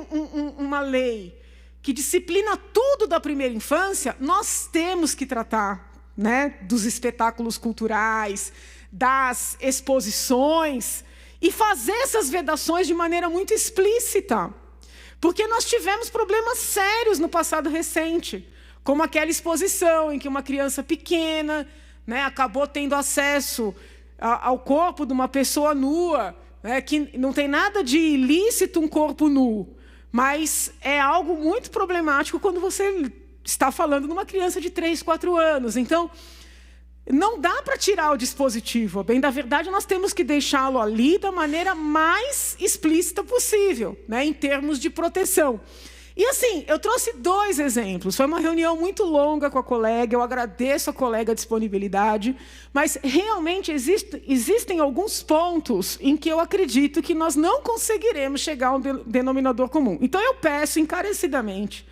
uma lei que disciplina tudo da primeira infância, nós temos que tratar, né, dos espetáculos culturais, das exposições, e fazer essas vedações de maneira muito explícita. Porque nós tivemos problemas sérios no passado recente, como aquela exposição em que uma criança pequena, né, acabou tendo acesso ao corpo de uma pessoa nua, né, que não tem nada de ilícito um corpo nu, mas é algo muito problemático quando você está falando de uma criança de 3, 4 anos. Então, não dá para tirar o dispositivo. Bem, da verdade, nós temos que deixá-lo ali da maneira mais explícita possível, né, em termos de proteção. E assim, eu trouxe 2 exemplos. Foi uma reunião muito longa com a colega, eu agradeço a colega a disponibilidade, mas realmente existem alguns pontos em que eu acredito que nós não conseguiremos chegar a um denominador comum. Então, eu peço encarecidamente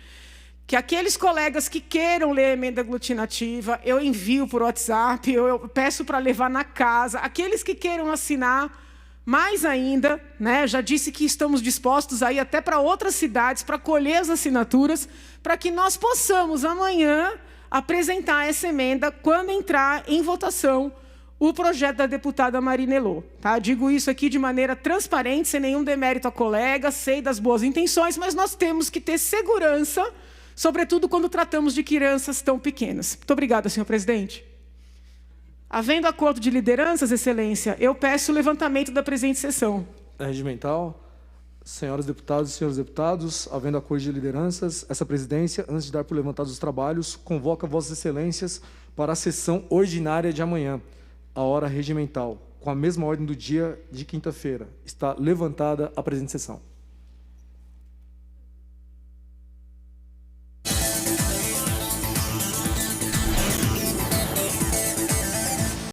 que aqueles colegas que queiram ler a emenda aglutinativa, eu envio por WhatsApp, eu peço para levar na casa. Aqueles que queiram assinar, mais ainda, né, já disse que estamos dispostos a ir até para outras cidades para colher as assinaturas, para que nós possamos, amanhã, apresentar essa emenda quando entrar em votação o projeto da deputada Marina Elô. Tá? Digo isso aqui de maneira transparente, sem nenhum demérito à colega, sei das boas intenções, mas nós temos que ter segurança, sobretudo quando tratamos de crianças tão pequenas. Muito obrigada, senhor presidente. Havendo acordo de lideranças, excelência, eu peço o levantamento da presente sessão. É regimental. Senhoras deputadas e senhores deputados, havendo acordo de lideranças, essa presidência, antes de dar por levantados os trabalhos, convoca vossas excelências para a sessão ordinária de amanhã, a hora regimental, com a mesma ordem do dia de quinta-feira. Está levantada a presente sessão.